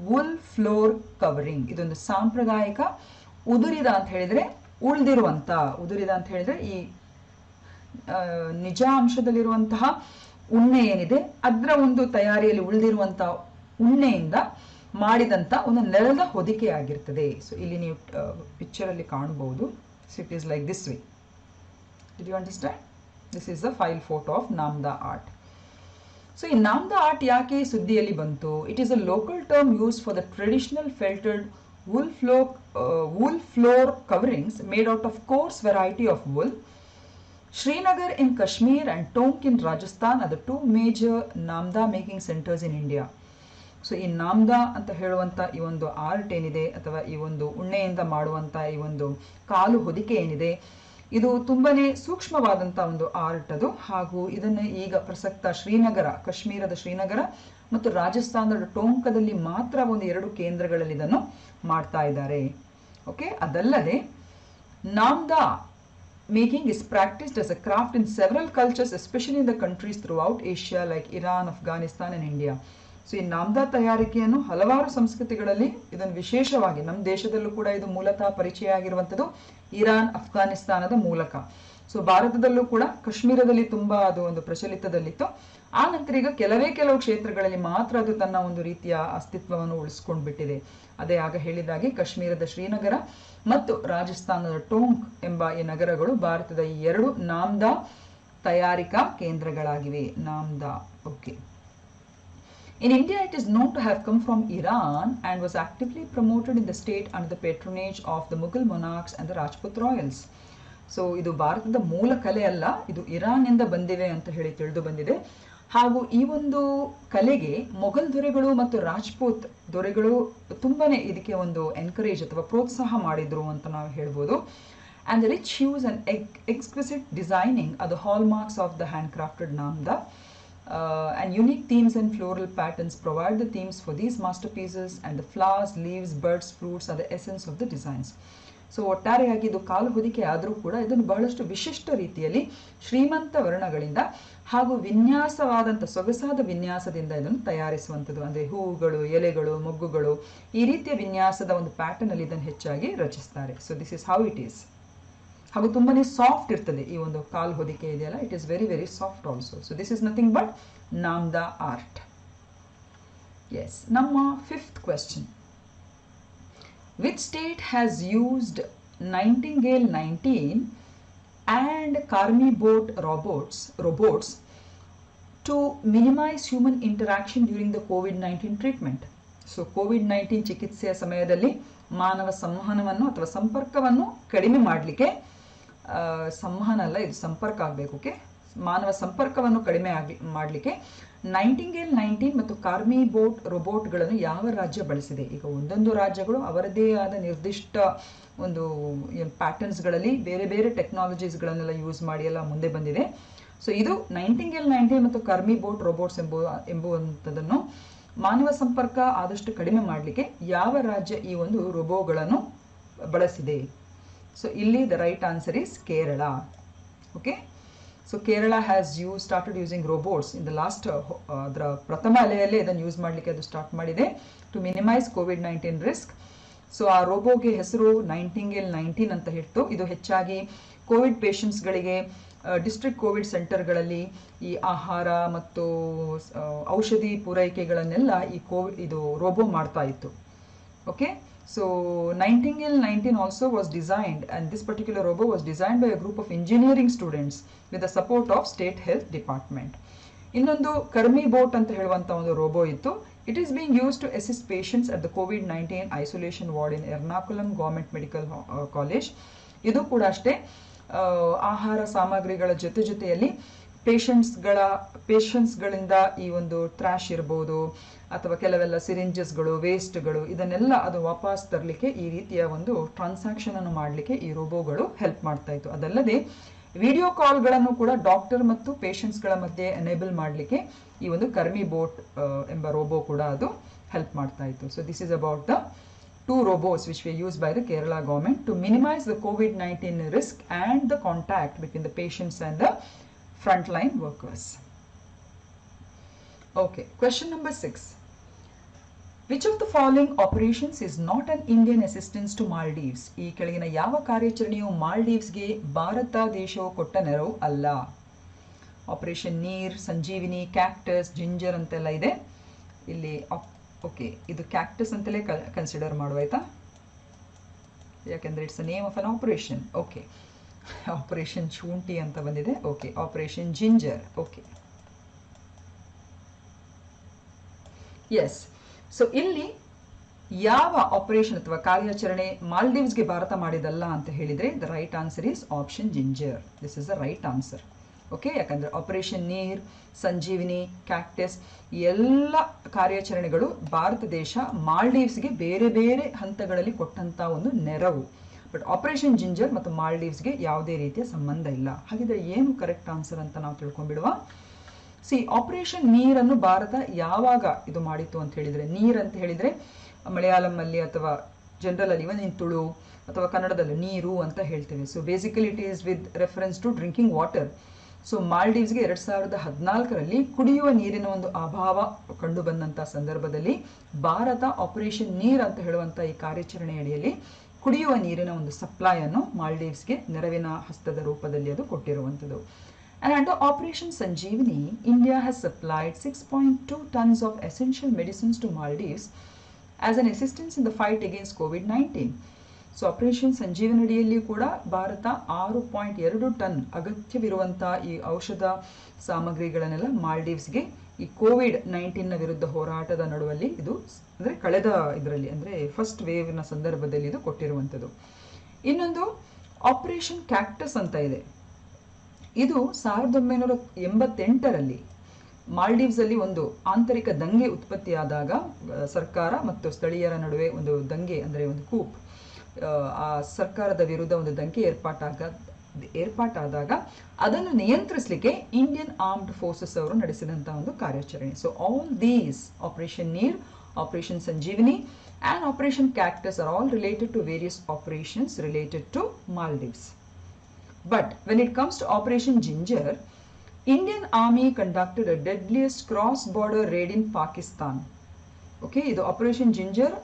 wool floor covering. ಇದೊಂದು ಸಾಂಪ್ರದಾಯಿಕ ಉದುರಿದ ಅಂತ ಹೇಳಿದ್ರೆ ಉದುರಿದ ಅಂತ ಹೇಳಿದ್ರೆ ಈ ನಿಜ ಅಂಶದಲ್ಲಿರುವಂತಹ ಉಣ್ಣೆ ಏನಿದೆ ಅದರ ಒಂದು ತಯಾರಿಯಲ್ಲಿ ಉಳಿದಿರುವಂತಹ ಉಣ್ಣೆಯಿಂದ ಮಾಡಿದಂತ ಒಂದು ನೆಲದ ಹೊದಿಕೆ ಆಗಿರ್ತದೆ. ಸೊ ಇಲ್ಲಿ ನೀವು ಪಿಕ್ಚರ್ ಅಲ್ಲಿ ಕಾಣಬಹುದು. So it is like this way. Did you understand? This is the file photo of Namda art. So ಈ ನಾಮ್ದಾ ಆರ್ಟ್ ಯಾಕೆ ಸುದ್ದಿಯಲ್ಲಿ ಬಂತು? It is a local term use for the traditional felted wool floor coverings made out of coarse variety of wool. Srinagar in Kashmir and Tonk in Rajasthan are the two major Namda making centers in India. So ಈ ನಾಮ್ದಾ ಅಂತ ಹೇಳುವಂತ ಈ ಒಂದು art ಏನಿದೆ ಅಥವಾ ಈ ಒಂದು ಉಣ್ಣೆಯಿಂದ ಮಾಡುವಂತ ಈ ಒಂದು ಕಾಲು ಹೊದಿಕೆ ಏನಿದೆ ಇದು ತುಂಬಾನೇ ಸೂಕ್ಷ್ಮವಾದಂತ ಒಂದು ಆರ್ಟ್ ಅದು. ಹಾಗೂ ಇದನ್ನು ಈಗ ಪ್ರಸಕ್ತ ಕಾಶ್ಮೀರದ ಶ್ರೀನಗರ ಮತ್ತು ರಾಜಸ್ಥಾನದ ಟೋಂಕದಲ್ಲಿ ಮಾತ್ರ ಒಂದು 2 ಕೇಂದ್ರಗಳಲ್ಲಿ ಇದನ್ನು ಮಾಡ್ತಾ ಇದ್ದಾರೆ. ಓಕೆ, ಅದಲ್ಲದೆ Namda making is practised as a craft in several cultures, especially in the countries throughout Asia like Iran, Afghanistan and India. So ಈ ನಾಮ್ದಾ ತಯಾರಿಕೆಯನ್ನು ಹಲವಾರು ಸಂಸ್ಕೃತಿಗಳಲ್ಲಿ ಇದನ್ನು ವಿಶೇಷವಾಗಿ ನಮ್ಮ ದೇಶದಲ್ಲೂ ಕೂಡ ಇದು ಮೂಲತಃ ಪರಿಚಯ ಆಗಿರುವಂಥದ್ದು ಇರಾನ್, ಅಫ್ಘಾನಿಸ್ತಾನದ ಮೂಲಕ. ಸೊ ಭಾರತದಲ್ಲೂ ಕೂಡ ಕಾಶ್ಮೀರದಲ್ಲಿ ತುಂಬಾ ಅದು ಒಂದು ಪ್ರಚಲಿತದಲ್ಲಿತ್ತು. ಆ ನಂತರ ಈಗ ಕೆಲವು ಕ್ಷೇತ್ರಗಳಲ್ಲಿ ಮಾತ್ರ ಅದು ತನ್ನ ಒಂದು ರೀತಿಯ ಅಸ್ತಿತ್ವವನ್ನು ಉಳಿಸ್ಕೊಂಡು ಬಿಟ್ಟಿದೆ. ಅದೇ ಆಗ ಹೇಳಿದಾಗೆ ಕಾಶ್ಮೀರದ ಶ್ರೀನಗರ ಮತ್ತು ರಾಜಸ್ಥಾನದ ಟೋಂಕ್ ಎಂಬ ಈ ನಗರಗಳು ಭಾರತದ ಈ 2 ನಾಮ್ದಾ ತಯಾರಿಕಾ ಕೇಂದ್ರಗಳಾಗಿವೆ. ನಾಮ್ದಾ. Okay. In India, it is known to have come from Iran and was actively promoted in the state under the patronage of the Mughal monarchs and the Rajput royals. So ಇದು ಭಾರತದ ಮೂಲ ಕಲೆ ಅಲ್ಲ, ಇದು ಇರಾನ್ ಇಂದ ಬಂದಿವೆ ಅಂತ ಹೇಳಿ ತಿಳಿದು ಬಂದಿದೆ. ಹಾಗೂ ಈ ಒಂದು ಕಲೆಗೆ ಮೊಘಲ್ ದೊರೆಗಳು ಮತ್ತು ರಾಜ್ಪೂತ್ ದೊರೆಗಳು ತುಂಬಾನೇ ಇದಕ್ಕೆ ಒಂದು ಎನ್ಕರೇಜ್ ಅಥವಾ ಪ್ರೋತ್ಸಾಹ ಮಾಡಿದ್ರು ಅಂತ ನಾವು ಹೇಳ್ಬೋದು. And the rich hues and exquisite designing are the hallmarks of the handcrafted Namda. And unique themes and floral patterns provide the themes for these masterpieces, and the flowers, leaves, birds, fruits are the essence of the designs. So ಒಟ್ಟಾರೆಯಾಗಿ ಇದು ಕಾಲು ಹೊದಿಕೆ ಆದರೂ ಕೂಡ ಇದನ್ನು ಬಹಳಷ್ಟು ವಿಶಿಷ್ಟ ರೀತಿಯಲ್ಲಿ ಶ್ರೀಮಂತ ವರ್ಣಗಳಿಂದ ಹಾಗೂ ವಿನ್ಯಾಸವಾದಂಥ ಸೊಗಸಾದ ವಿನ್ಯಾಸದಿಂದ ಇದನ್ನು ತಯಾರಿಸುವಂಥದ್ದು. ಅಂದರೆ ಹೂವುಗಳು, ಎಲೆಗಳು, ಮೊಗ್ಗುಗಳು, ಈ ರೀತಿಯ ವಿನ್ಯಾಸದ ಒಂದು ಪ್ಯಾಟರ್ನ್ ಅಲ್ಲಿ ಇದನ್ನು ಹೆಚ್ಚಾಗಿ ರಚಿಸ್ತಾರೆ. So this is how it is. ಹಾಗೂ ತುಂಬಾನೇ ಸಾಫ್ಟ್ ಇರ್ತದೆ ಈ ಒಂದು ಕಾಲು ಹೊದಿಕೆ ಇದೆಯಲ್ಲ, it is very very soft also. So this is nothing but Namda art. Yes, ನಮ್ಮ fifth question. Which state has used nightingale 19 and CarmiBot robots to minimize human interaction during the COVID-19 treatment? So COVID-19 ಚಿಕಿತ್ಸೆಯ ಸಮಯದಲ್ಲಿ ಮಾನವ ಸಂವಹನವನ್ನು ಅಥವಾ ಸಂಪರ್ಕವನ್ನು ಕಡಿಮೆ ಮಾಡಲಿಕ್ಕೆ, ಸಂವಹನ ಅಲ್ಲ ಇದು ಸಂಪರ್ಕ ಆಗಬೇಕು, ಓಕೆ, ಮಾನವ ಸಂಪರ್ಕವನ್ನು ಕಡಿಮೆ ಮಾಡಲಿಕ್ಕೆ ನೈಂಟಿಂಗೇಲ್ 19 ಮತ್ತು CarmiBot ರೋಬೋಟ್ಗಳನ್ನು ಯಾವ ರಾಜ್ಯ ಬಳಸಿದೆ? ಈಗ ಒಂದೊಂದು ರಾಜ್ಯಗಳು ಅವರದೇ ಆದ ನಿರ್ದಿಷ್ಟ ಒಂದು ಪ್ಯಾಟರ್ನ್ಸ್ಗಳಲ್ಲಿ ಬೇರೆ ಬೇರೆ ಟೆಕ್ನಾಲಜೀಸ್ಗಳನ್ನೆಲ್ಲ ಯೂಸ್ ಮಾಡಿ ಎಲ್ಲ ಮುಂದೆ ಬಂದಿದೆ. ಸೊ ಇದು ನೈಂಟಿಂಗೇಲ್ 19 ಮತ್ತು CarmiBot ರೋಬೋಟ್ಸ್ ಎಂಬುವಂಥದ್ದನ್ನು ಮಾನವ ಸಂಪರ್ಕ ಆದಷ್ಟು ಕಡಿಮೆ ಮಾಡಲಿಕ್ಕೆ ಯಾವ ರಾಜ್ಯ ಈ ಒಂದು ರೋಬೋಗಳನ್ನು ಬಳಸಿದೆ? ಸೊ ಇಲ್ಲಿ the right answer is Kerala. Okay, so Kerala has started using robots in the last, ಅದರ ಪ್ರಥಮ ಅಲೆಯಲ್ಲೇ ಇದನ್ನು ಯೂಸ್ ಮಾಡಲಿಕ್ಕೆ ಅದು ಸ್ಟಾರ್ಟ್ ಮಾಡಿದೆ ಟು ಮಿನಿಮೈಸ್ ಕೋವಿಡ್-19 ರಿಸ್ಕ್. ಸೊ ಆ ರೋಬೋಗೆ ಹೆಸರು ನೈಂಟಿಂಗೇಲ್ 19 ಅಂತ ಇತ್ತು. ಇದು ಹೆಚ್ಚಾಗಿ ಕೋವಿಡ್ ಪೇಷಂಟ್ಸ್ಗಳಿಗೆ ಡಿಸ್ಟ್ರಿಕ್ಟ್ ಕೋವಿಡ್ ಸೆಂಟರ್ಗಳಲ್ಲಿ ಈ ಆಹಾರ ಮತ್ತು ಔಷಧಿ ಪೂರೈಕೆಗಳನ್ನೆಲ್ಲ ಇದು ರೋಬೋ ಮಾಡ್ತಾ ಇತ್ತು. Okay, so Nightingale 19 also was designed, and this particular robo was designed by a group of engineering students with the support of State Health Department. ಇನ್ನೊಂದು CarmiBot ಅಂತ ಹೇಳುವಂತ ಒಂದು ರೋಬೋ ಇತ್ತು. It is being used to assist patients at the COVID-19 isolation ward in Ernakulam Government Medical College. ಇದು ಕೂಡ ಅಷ್ಟೇ ಆಹಾರ ಸಾಮಗ್ರಿಗಳ ಜೊತೆಯಲ್ಲಿ ಪೇಷಂಟ್ಸ್ಗಳಿಂದ ಈ ಒಂದು ಟ್ರ್ಯಾಶ್ ಇರ್ಬೋದು ಅಥವಾ ಕೆಲವೆಲ್ಲ ಸಿರಿಂಜಸ್ಗಳು, ವೇಸ್ಟ್ಗಳು, ಇದನ್ನೆಲ್ಲ ಅದು ವಾಪಸ್ ತರಲಿಕ್ಕೆ ಈ ರೀತಿಯ ಒಂದು ಟ್ರಾನ್ಸಾಕ್ಷನ್ ಅನ್ನು ಮಾಡಲಿಕ್ಕೆ ಈ ರೋಬೋಗಳು ಹೆಲ್ಪ್ ಮಾಡ್ತಾ ಇತ್ತು. ಅದಲ್ಲದೆ ವಿಡಿಯೋ ಕಾಲ್ಗಳನ್ನು ಕೂಡ ಡಾಕ್ಟರ್ ಮತ್ತು ಪೇಷಂಟ್ಸ್ಗಳ ಮಧ್ಯೆ ಎನೇಬಲ್ ಮಾಡಲಿಕ್ಕೆ ಈ ಒಂದು CarmiBot ಎಂಬ ರೋಬೋ ಕೂಡ ಅದು ಹೆಲ್ಪ್ ಮಾಡ್ತಾ ಇತ್ತು. So this is about the 2 robots which were used by the Kerala government to minimize the COVID-19 risk and the contact between the patients and the frontline workers. Okay, question number 6. Which of the following operations is not an Indian assistance to Maldives? ಈ ಕೆಳಗಿನ ಯಾವ ಕಾರ್ಯಾಚರಣೆಯು ಮಾಲ್ಡೀವ್ಸ್ಗೆ ಭಾರತ ದೇಶವು ಕೊಟ್ಟ ನೆರವು ಅಲ್ಲ? Operation ನೀರ್, ಸಂಜೀವಿನಿ, cactus, ginger ಅಂತೆಲ್ಲ ಇದೆ ಇಲ್ಲಿ. ಓಕೆ, ಇದು ಕ್ಯಾಕ್ಟಸ್ ಅಂತಲೇ ಕನ್ಸಿಡರ್ ಮಾಡುವಾಯ್ತಾ, ಯಾಕೆಂದ್ರೆ it's a name of an operation. Okay, operation ಶುಂಠಿ ಅಂತ ಬಂದಿದೆ. Okay, operation ginger. Okay, yes. So ಇಲ್ಲಿ ಯಾವ ಆಪರೇಷನ್ ಅಥವಾ ಕಾರ್ಯಾಚರಣೆ ಮಾಲ್ಡೀವ್ಸ್ಗೆ ಭಾರತ ಮಾಡಿದಲ್ಲ ಅಂತ ಹೇಳಿದ್ರೆ the right answer is option ginger. This is the right answer. Okay, ಯಾಕಂದ್ರೆ ಆಪರೇಷನ್ ನೀರ್, ಸಂಜೀವಿನಿ, ಕ್ಯಾಕ್ಟಸ್ ಎಲ್ಲ ಕಾರ್ಯಾಚರಣೆಗಳು ಭಾರತ ದೇಶ ಮಾಲ್ಡೀವ್ಸ್ಗೆ ಬೇರೆ ಬೇರೆ ಹಂತಗಳಲ್ಲಿ ಕೊಟ್ಟಂತ ಒಂದು ನೆರವು. ಬಟ್ ಆಪರೇಷನ್ ಜಿಂಜರ್ ಮತ್ತು ಮಾಲ್ಡೀವ್ಸ್ಗೆ ಯಾವುದೇ ರೀತಿಯ ಸಂಬಂಧ ಇಲ್ಲ. ಹಾಗಿದ್ರೆ ಏನು ಕರೆಕ್ಟ್ ಆನ್ಸರ್ ಅಂತ ನಾವು ತಿಳ್ಕೊಂಡ್ಬಿಡುವ. ಆಪರೇಷನ್ ನೀರನ್ನು ಭಾರತ ಯಾವಾಗ ಇದು ಮಾಡಿತ್ತು ಅಂತ ಹೇಳಿದ್ರೆ, ನೀರ್ ಅಂತ ಹೇಳಿದ್ರೆ ಮಲಯಾಳಂ ಅಲ್ಲಿ ಅಥವಾ ಜನರಲ್ ಅಲ್ಲಿ ಇವನ್ ಇನ್ ತುಳು ಅಥವಾ ಕನ್ನಡದಲ್ಲಿ ನೀರು ಅಂತ ಹೇಳ್ತೇವೆ. So basically it is with reference to drinking water. So ಮಾಲ್ಡೀವ್ಸ್ಗೆ 2014ರಲ್ಲಿ ಕುಡಿಯುವ ನೀರಿನ ಒಂದು ಅಭಾವ ಕಂಡು ಬಂದಂತ ಸಂದರ್ಭದಲ್ಲಿ ಭಾರತ ಆಪರೇಷನ್ ನೀರ್ ಅಂತ ಹೇಳುವಂತ ಈ ಕಾರ್ಯಾಚರಣೆ ಅಡಿಯಲ್ಲಿ ಕುಡಿಯುವ ನೀರಿನ ಒಂದು ಸಪ್ಲೈ ಅನ್ನು ಮಾಲ್ಡೀವ್ಸ್ಗೆ ನೆರವಿನ ಹಸ್ತದ ರೂಪದಲ್ಲಿ ಅದು ಕೊಟ್ಟಿರುವಂಥದ್ದು. And under Operation Sanjeevani, India has supplied 6.2 tons of essential medicines to Maldives as an assistance in the fight against COVID-19. So operation Sanjeevani ಅಡಿಯಲ್ಲಿ ಕೂಡ ಭಾರತ 6.2 ಟನ್ ಅಗತ್ಯವಿರುವಂತಹ ಈ ಔಷಧ ಸಾಮಗ್ರಿಗಳನ್ನೆಲ್ಲ ಮಾಲ್ಡೀವ್ಸ್ಗೆ ಈ ಕೋವಿಡ್-19ನ ವಿರುದ್ಧ ಹೋರಾಟದ ನಡುವಲ್ಲಿ ಇದು ಅಂದ್ರೆ ಕಳೆದ ಇದರಲ್ಲಿ ಅಂದ್ರೆ ಫಸ್ಟ್ ವೇವ್ನ ಸಂದರ್ಭದಲ್ಲಿ ಇದು ಕೊಟ್ಟಿರುವಂಥದ್ದು. ಇನ್ನೊಂದು ಆಪರೇಷನ್ ಕ್ಯಾಕ್ಟಸ್ ಅಂತ ಇದೆ. ಇದು 1988ರಲ್ಲಿ ಮಾಲ್ಡೀವ್ಸ್ ಅಲ್ಲಿ ಒಂದು ಆಂತರಿಕ ದಂಗೆ ಉತ್ಪತ್ತಿಯಾದಾಗ ಸರ್ಕಾರ ಮತ್ತು ಸ್ಥಳೀಯರ ನಡುವೆ ಒಂದು ದಂಗೆ ಅಂದ್ರೆ ಒಂದು ಕೂಪ್, ಆ ಸರ್ಕಾರದ ವಿರುದ್ಧ ಒಂದು ದಂಗೆ ಏರ್ಪಾಟಾದಾಗ ಅದನ್ನು ನಿಯಂತ್ರಿಸಲಿಕ್ಕೆ ಇಂಡಿಯನ್ ಆರ್ಮ್ಡ್ ಫೋರ್ಸಸ್ ಅವರು ನಡೆಸಿದಂತಹ ಒಂದು ಕಾರ್ಯಾಚರಣೆ. ಸೊ ಆಲ್ ದೀಸ್ ಆಪರೇಷನ್ ನೀರ್, operation Sanjeevini and Operation Cactus are all related to various operations related to Maldives. But when it comes to Operation Ginger, Indian Army conducted a deadliest cross-border raid in Pakistan. Okay, ಇದು operation ginger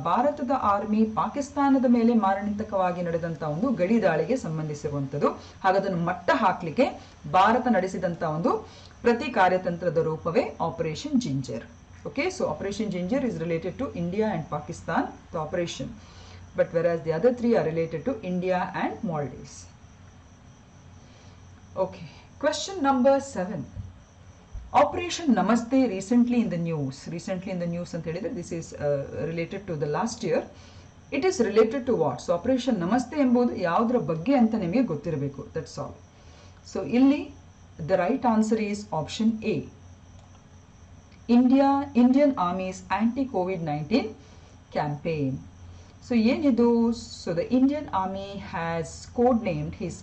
ಭಾರತದ army ಪಾಕಿಸ್ತಾನದ ಮೇಲೆ ಮಾರಣಾಂತಿಕವಾಗಿ ನಡೆದಂತ ಒಂದು ಗಡಿ ದಾಳಿಗೆ ಸಂಬಂಧಿಸಿರುವಂಥದ್ದು. ಹಾಗದನ್ನು ಮಟ್ಟ ಹಾಕಲಿಕ್ಕೆ ಭಾರತ ನಡೆಸಿದಂತ ಒಂದು ಪ್ರತಿ ಕಾರ್ಯತಂತ್ರದ ರೂಪವೇ operation ginger. Okay, so Operation Ginger is related to India and Pakistan, the operation, but whereas the other three are related to India and Maldives. Okay, question number 7. Operation Namaste recently in the news ಅಂತ ಹೇಳಿದ್ರೆ this is related to the last year. It is related to what? So Operation Namaste ಎಂಬುದು ಯಾವುದರ ಬಗ್ಗೆ ಅಂತ ನಿಮಗೆ ಗೊತ್ತಿರಬೇಕು, that's all. So ಇಲ್ಲಿ the right answer is option A. Indian Army's anti-COVID-19 campaign. So ಏನಿದು? So the Indian Army has codenamed his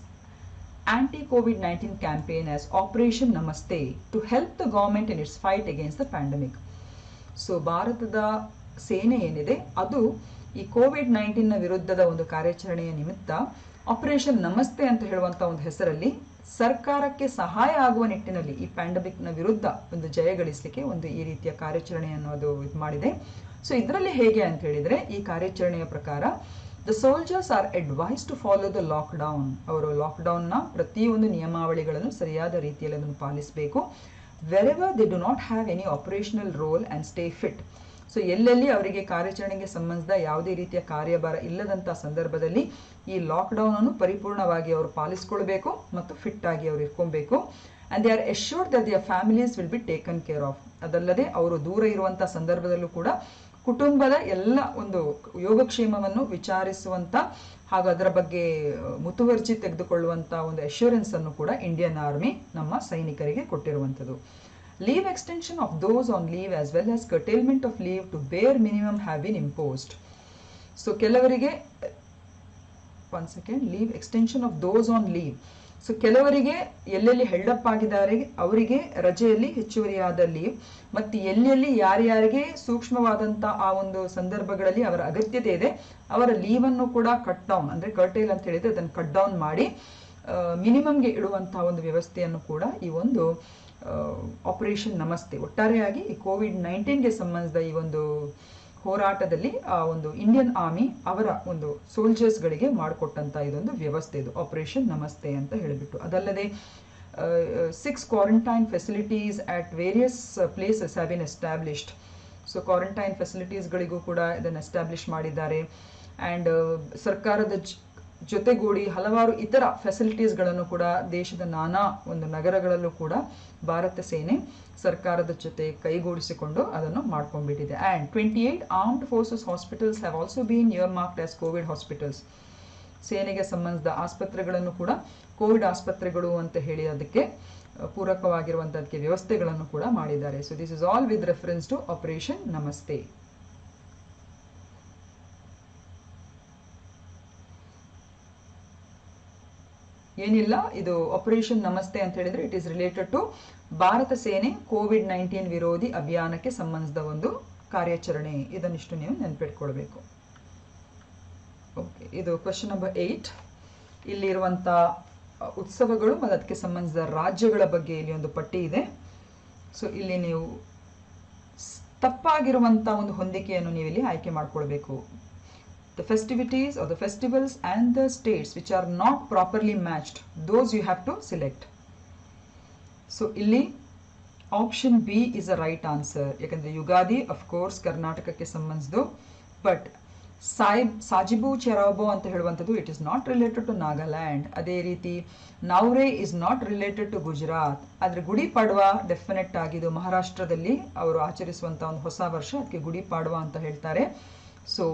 anti-COVID-19 campaign as Operation Namaste to help the government in its fight against the pandemic. So ಭಾರತದ ಸೇನೆ ಏನಿದೆ ಅದು ಈ COVID-19 ವಿರುದ್ಧದ ಒಂದು ಕಾರ್ಯಾಚರಣೆಯ ನಿಮಿತ್ತ ಆಪರೇಷನ್ ನಮಸ್ತೆ ಅಂತ ಹೇಳುವಂತ ಒಂದು ಹೆಸರಲ್ಲಿ ಸರ್ಕಾರಕ್ಕೆ ಸಹಾಯ ಆಗುವ ನಿಟ್ಟಿನಲ್ಲಿ ಈ ಪ್ಯಾಂಡಮಿಕ್ನ ವಿರುದ್ಧ ಒಂದು ಜಯ ಗಳಿಸಲಿಕ್ಕೆ ಒಂದು ಈ ರೀತಿಯ ಕಾರ್ಯಾಚರಣೆಯನ್ನು ಅದು ಇದು ಮಾಡಿದೆ. ಸೊ ಇದರಲ್ಲಿ ಹೇಗೆ ಅಂತ ಹೇಳಿದ್ರೆ ಈ ಕಾರ್ಯಾಚರಣೆಯ ಪ್ರಕಾರ the soldiers are advise to follow the lockdown. ಅವರು ಲಾಕ್ಡೌನ್ನ ಪ್ರತಿಯೊಂದು ನಿಯಮಾವಳಿಗಳನ್ನು ಸರಿಯಾದ ರೀತಿಯಲ್ಲಿ ಅದನ್ನು ಪಾಲಿಸಬೇಕು. Wherever they do not have any operational role and stay fit. So ಎಲ್ಲೆಲ್ಲಿ ಅವರಿಗೆ ಕಾರ್ಯಾಚರಣೆಗೆ ಸಂಬಂಧಿಸಿದ ಯಾವುದೇ ರೀತಿಯ ಕಾರ್ಯಭಾರ ಇಲ್ಲದಂತಹ ಸಂದರ್ಭದಲ್ಲಿ ಈ ಲಾಕ್ಡೌನ್ ಅನ್ನು ಪರಿಪೂರ್ಣವಾಗಿ ಅವರು ಪಾಲಿಸಿಕೊಳ್ಬೇಕು ಮತ್ತು ಫಿಟ್ ಆಗಿ ಅವರು ಇಟ್ಕೊಬೇಕು. And they are assured that their families will be taken care of. ಅದಲ್ಲದೆ ಅವರು ದೂರ ಇರುವಂತಹ ಸಂದರ್ಭದಲ್ಲೂ ಕೂಡ ಕುಟುಂಬದ ಎಲ್ಲ ಒಂದು ಯೋಗಕ್ಷೇಮವನ್ನು ವಿಚಾರಿಸುವಂತ ಹಾಗೂ ಅದರ ಬಗ್ಗೆ ಮುತುವರ್ಜಿ ತೆಗೆದುಕೊಳ್ಳುವಂತ ಒಂದು ಅಶ್ಯೂರೆನ್ಸ್ ಅನ್ನು ಕೂಡ ಇಂಡಿಯನ್ ಆರ್ಮಿ ನಮ್ಮ ಸೈನಿಕರಿಗೆ ಕೊಟ್ಟಿರುವಂಥದ್ದು. Leave extension of those on leave as well as curtailment of leave to bare minimum have been imposed. So ಕೆಲವರಿಗೆ leave extension of those on leave. So ಕೆಲವರಿಗೆ ಎಲ್ಲೆಲ್ಲಿ ಹೆಲ್ಡಪ್ ಆಗಿದ್ದಾರೆ ಅವರಿಗೆ ರಜೆಯಲ್ಲಿ ಹೆಚ್ಚುವರಿಯಾದ ಲೀವ್, ಮತ್ತು ಎಲ್ಲೆಲ್ಲಿ ಯಾರ್ಯಾರಿಗೆ ಸೂಕ್ಷ್ಮವಾದಂತ ಆ ಒಂದು ಸಂದರ್ಭಗಳಲ್ಲಿ ಅವರ ಅಗತ್ಯತೆ ಇದೆ ಅವರ ಲೀವ್ ಅನ್ನು ಕೂಡ ಕಟ್ ಡೌನ್ ಅಂದ್ರೆ ಕರ್ಟೇಲ್ ಅಂತ ಹೇಳಿದ್ರೆ ಅದನ್ನು ಕಟ್ ಡೌನ್ ಮಾಡಿ ಮಿನಿಮಮ್ಗೆ ಇಡುವಂತಹ ಒಂದು ವ್ಯವಸ್ಥೆಯನ್ನು ಕೂಡ ಈ ಒಂದು ಆಪರೇಷನ್ ನಮಸ್ತೆ ಒಟ್ಟಾರೆಯಾಗಿ ಈ ಕೋವಿಡ್-19ಗೆ ಸಂಬಂಧಿಸಿದ ಈ ಒಂದು ಹೋರಾಟದಲ್ಲಿ ಆ ಒಂದು ಇಂಡಿಯನ್ ಆರ್ಮಿ ಅವರ ಒಂದು ಸೋಲ್ಜರ್ಸ್ಗಳಿಗೆ ಮಾಡಿಕೊಟ್ಟಂತ ಇದೊಂದು ವ್ಯವಸ್ಥೆ, ಇದು ಆಪರೇಷನ್ ನಮಸ್ತೆ ಅಂತ ಹೇಳಿಬಿಟ್ಟು. ಅದಲ್ಲದೆ 6 quarantine facilities at various places have been established. So quarantine ಫೆಸಿಲಿಟೀಸ್ಗಳಿಗೂ ಕೂಡ ಇದನ್ನು ಎಸ್ಟಾಬ್ಲಿಷ್ ಮಾಡಿದ್ದಾರೆ. ಆ್ಯಂಡ್ ಸರ್ಕಾರದ ಜೊತೆಗೂಡಿ ಹಲವಾರು ಇತರ ಫೆಸಿಲಿಟೀಸ್ಗಳನ್ನು ಕೂಡ ದೇಶದ ನಾನಾ ಒಂದು ನಗರಗಳಲ್ಲೂ ಕೂಡ ಭಾರತ ಸೇನೆ ಸರ್ಕಾರದ ಜೊತೆ ಕೈಗೂಡಿಸಿಕೊಂಡು ಅದನ್ನು ಮಾಡ್ಕೊಂಡ್ಬಿಟ್ಟಿದೆ. And 28 armed forces hospitals have also been earmarked as COVID hospitals. ಸೇನೆಗೆ ಸಂಬಂಧಿಸಿದ ಆಸ್ಪತ್ರೆಗಳನ್ನು ಕೂಡ ಕೋವಿಡ್ ಆಸ್ಪತ್ರೆಗಳು ಅಂತ ಹೇಳಿ ಅದಕ್ಕೆ ಪೂರಕವಾಗಿರುವಂತದಕ್ಕೆ ವ್ಯವಸ್ಥೆಗಳನ್ನು ಕೂಡ ಮಾಡಿದ್ದಾರೆ. So this is all with reference to operation Namaste. ಏನಿಲ್ಲ, ಇದು ಆಪರೇಷನ್ ನಮಸ್ತೆ ಅಂತ ಹೇಳಿದ್ರೆ it is related to Bharat ಸೇನೆ ಕೋವಿಡ್-19 ವಿರೋಧಿ ಅಭಿಯಾನಕ್ಕೆ ಸಂಬಂಧಿಸಿದ ಒಂದು ಕಾರ್ಯಾಚರಣೆ. ಇದನ್ನಿಷ್ಟು ನೀವು ನೆನಪಿಟ್ಕೊಳ್ಬೇಕು. ಓಕೆ, ಇದು ಕ್ವೆಶ್ಚನ್ ನಂಬರ್ 8. ಇಲ್ಲಿರುವಂತ ಉತ್ಸವಗಳು ಮತ್ತು ಅದಕ್ಕೆ ಸಂಬಂಧಿಸಿದ ರಾಜ್ಯಗಳ ಬಗ್ಗೆ ಇಲ್ಲಿ ಒಂದು ಪಟ್ಟಿ ಇದೆ. ಸೊ ಇಲ್ಲಿ ನೀವು ತಪ್ಪಾಗಿರುವಂತ ಒಂದು ಹೊಂದಿಕೆಯನ್ನು ನೀವು ಇಲ್ಲಿ ಆಯ್ಕೆ ಮಾಡ್ಕೊಳ್ಬೇಕು. The festivities or the festivals and the states which are not properly matched, those you have to select. So illi option B is the right answer. Yakandre Yugadi of course Karnatakakke sambandhiಸಿದ್ದು, but Sajibu Cherabo anta ಹೇಳುವಂತದ್ದು it is not related to Nagaland. ಅದೇ ರೀತಿ Navre is not related to Gujarat. ಆದ್ರೆ ಗುಡಿ Padwa definite ಆಗಿದ್ದು ಮಹಾರಾಷ್ಟ್ರದಲ್ಲಿ ಅವರು ಆಚರಿಸುವಂತ ಒಂದು ಹೊಸ ವರ್ಷ, ಅದಕ್ಕೆ ಗುಡಿ ಪಾಡ್ವಾ ಅಂತ ಹೇಳ್ತಾರೆ. So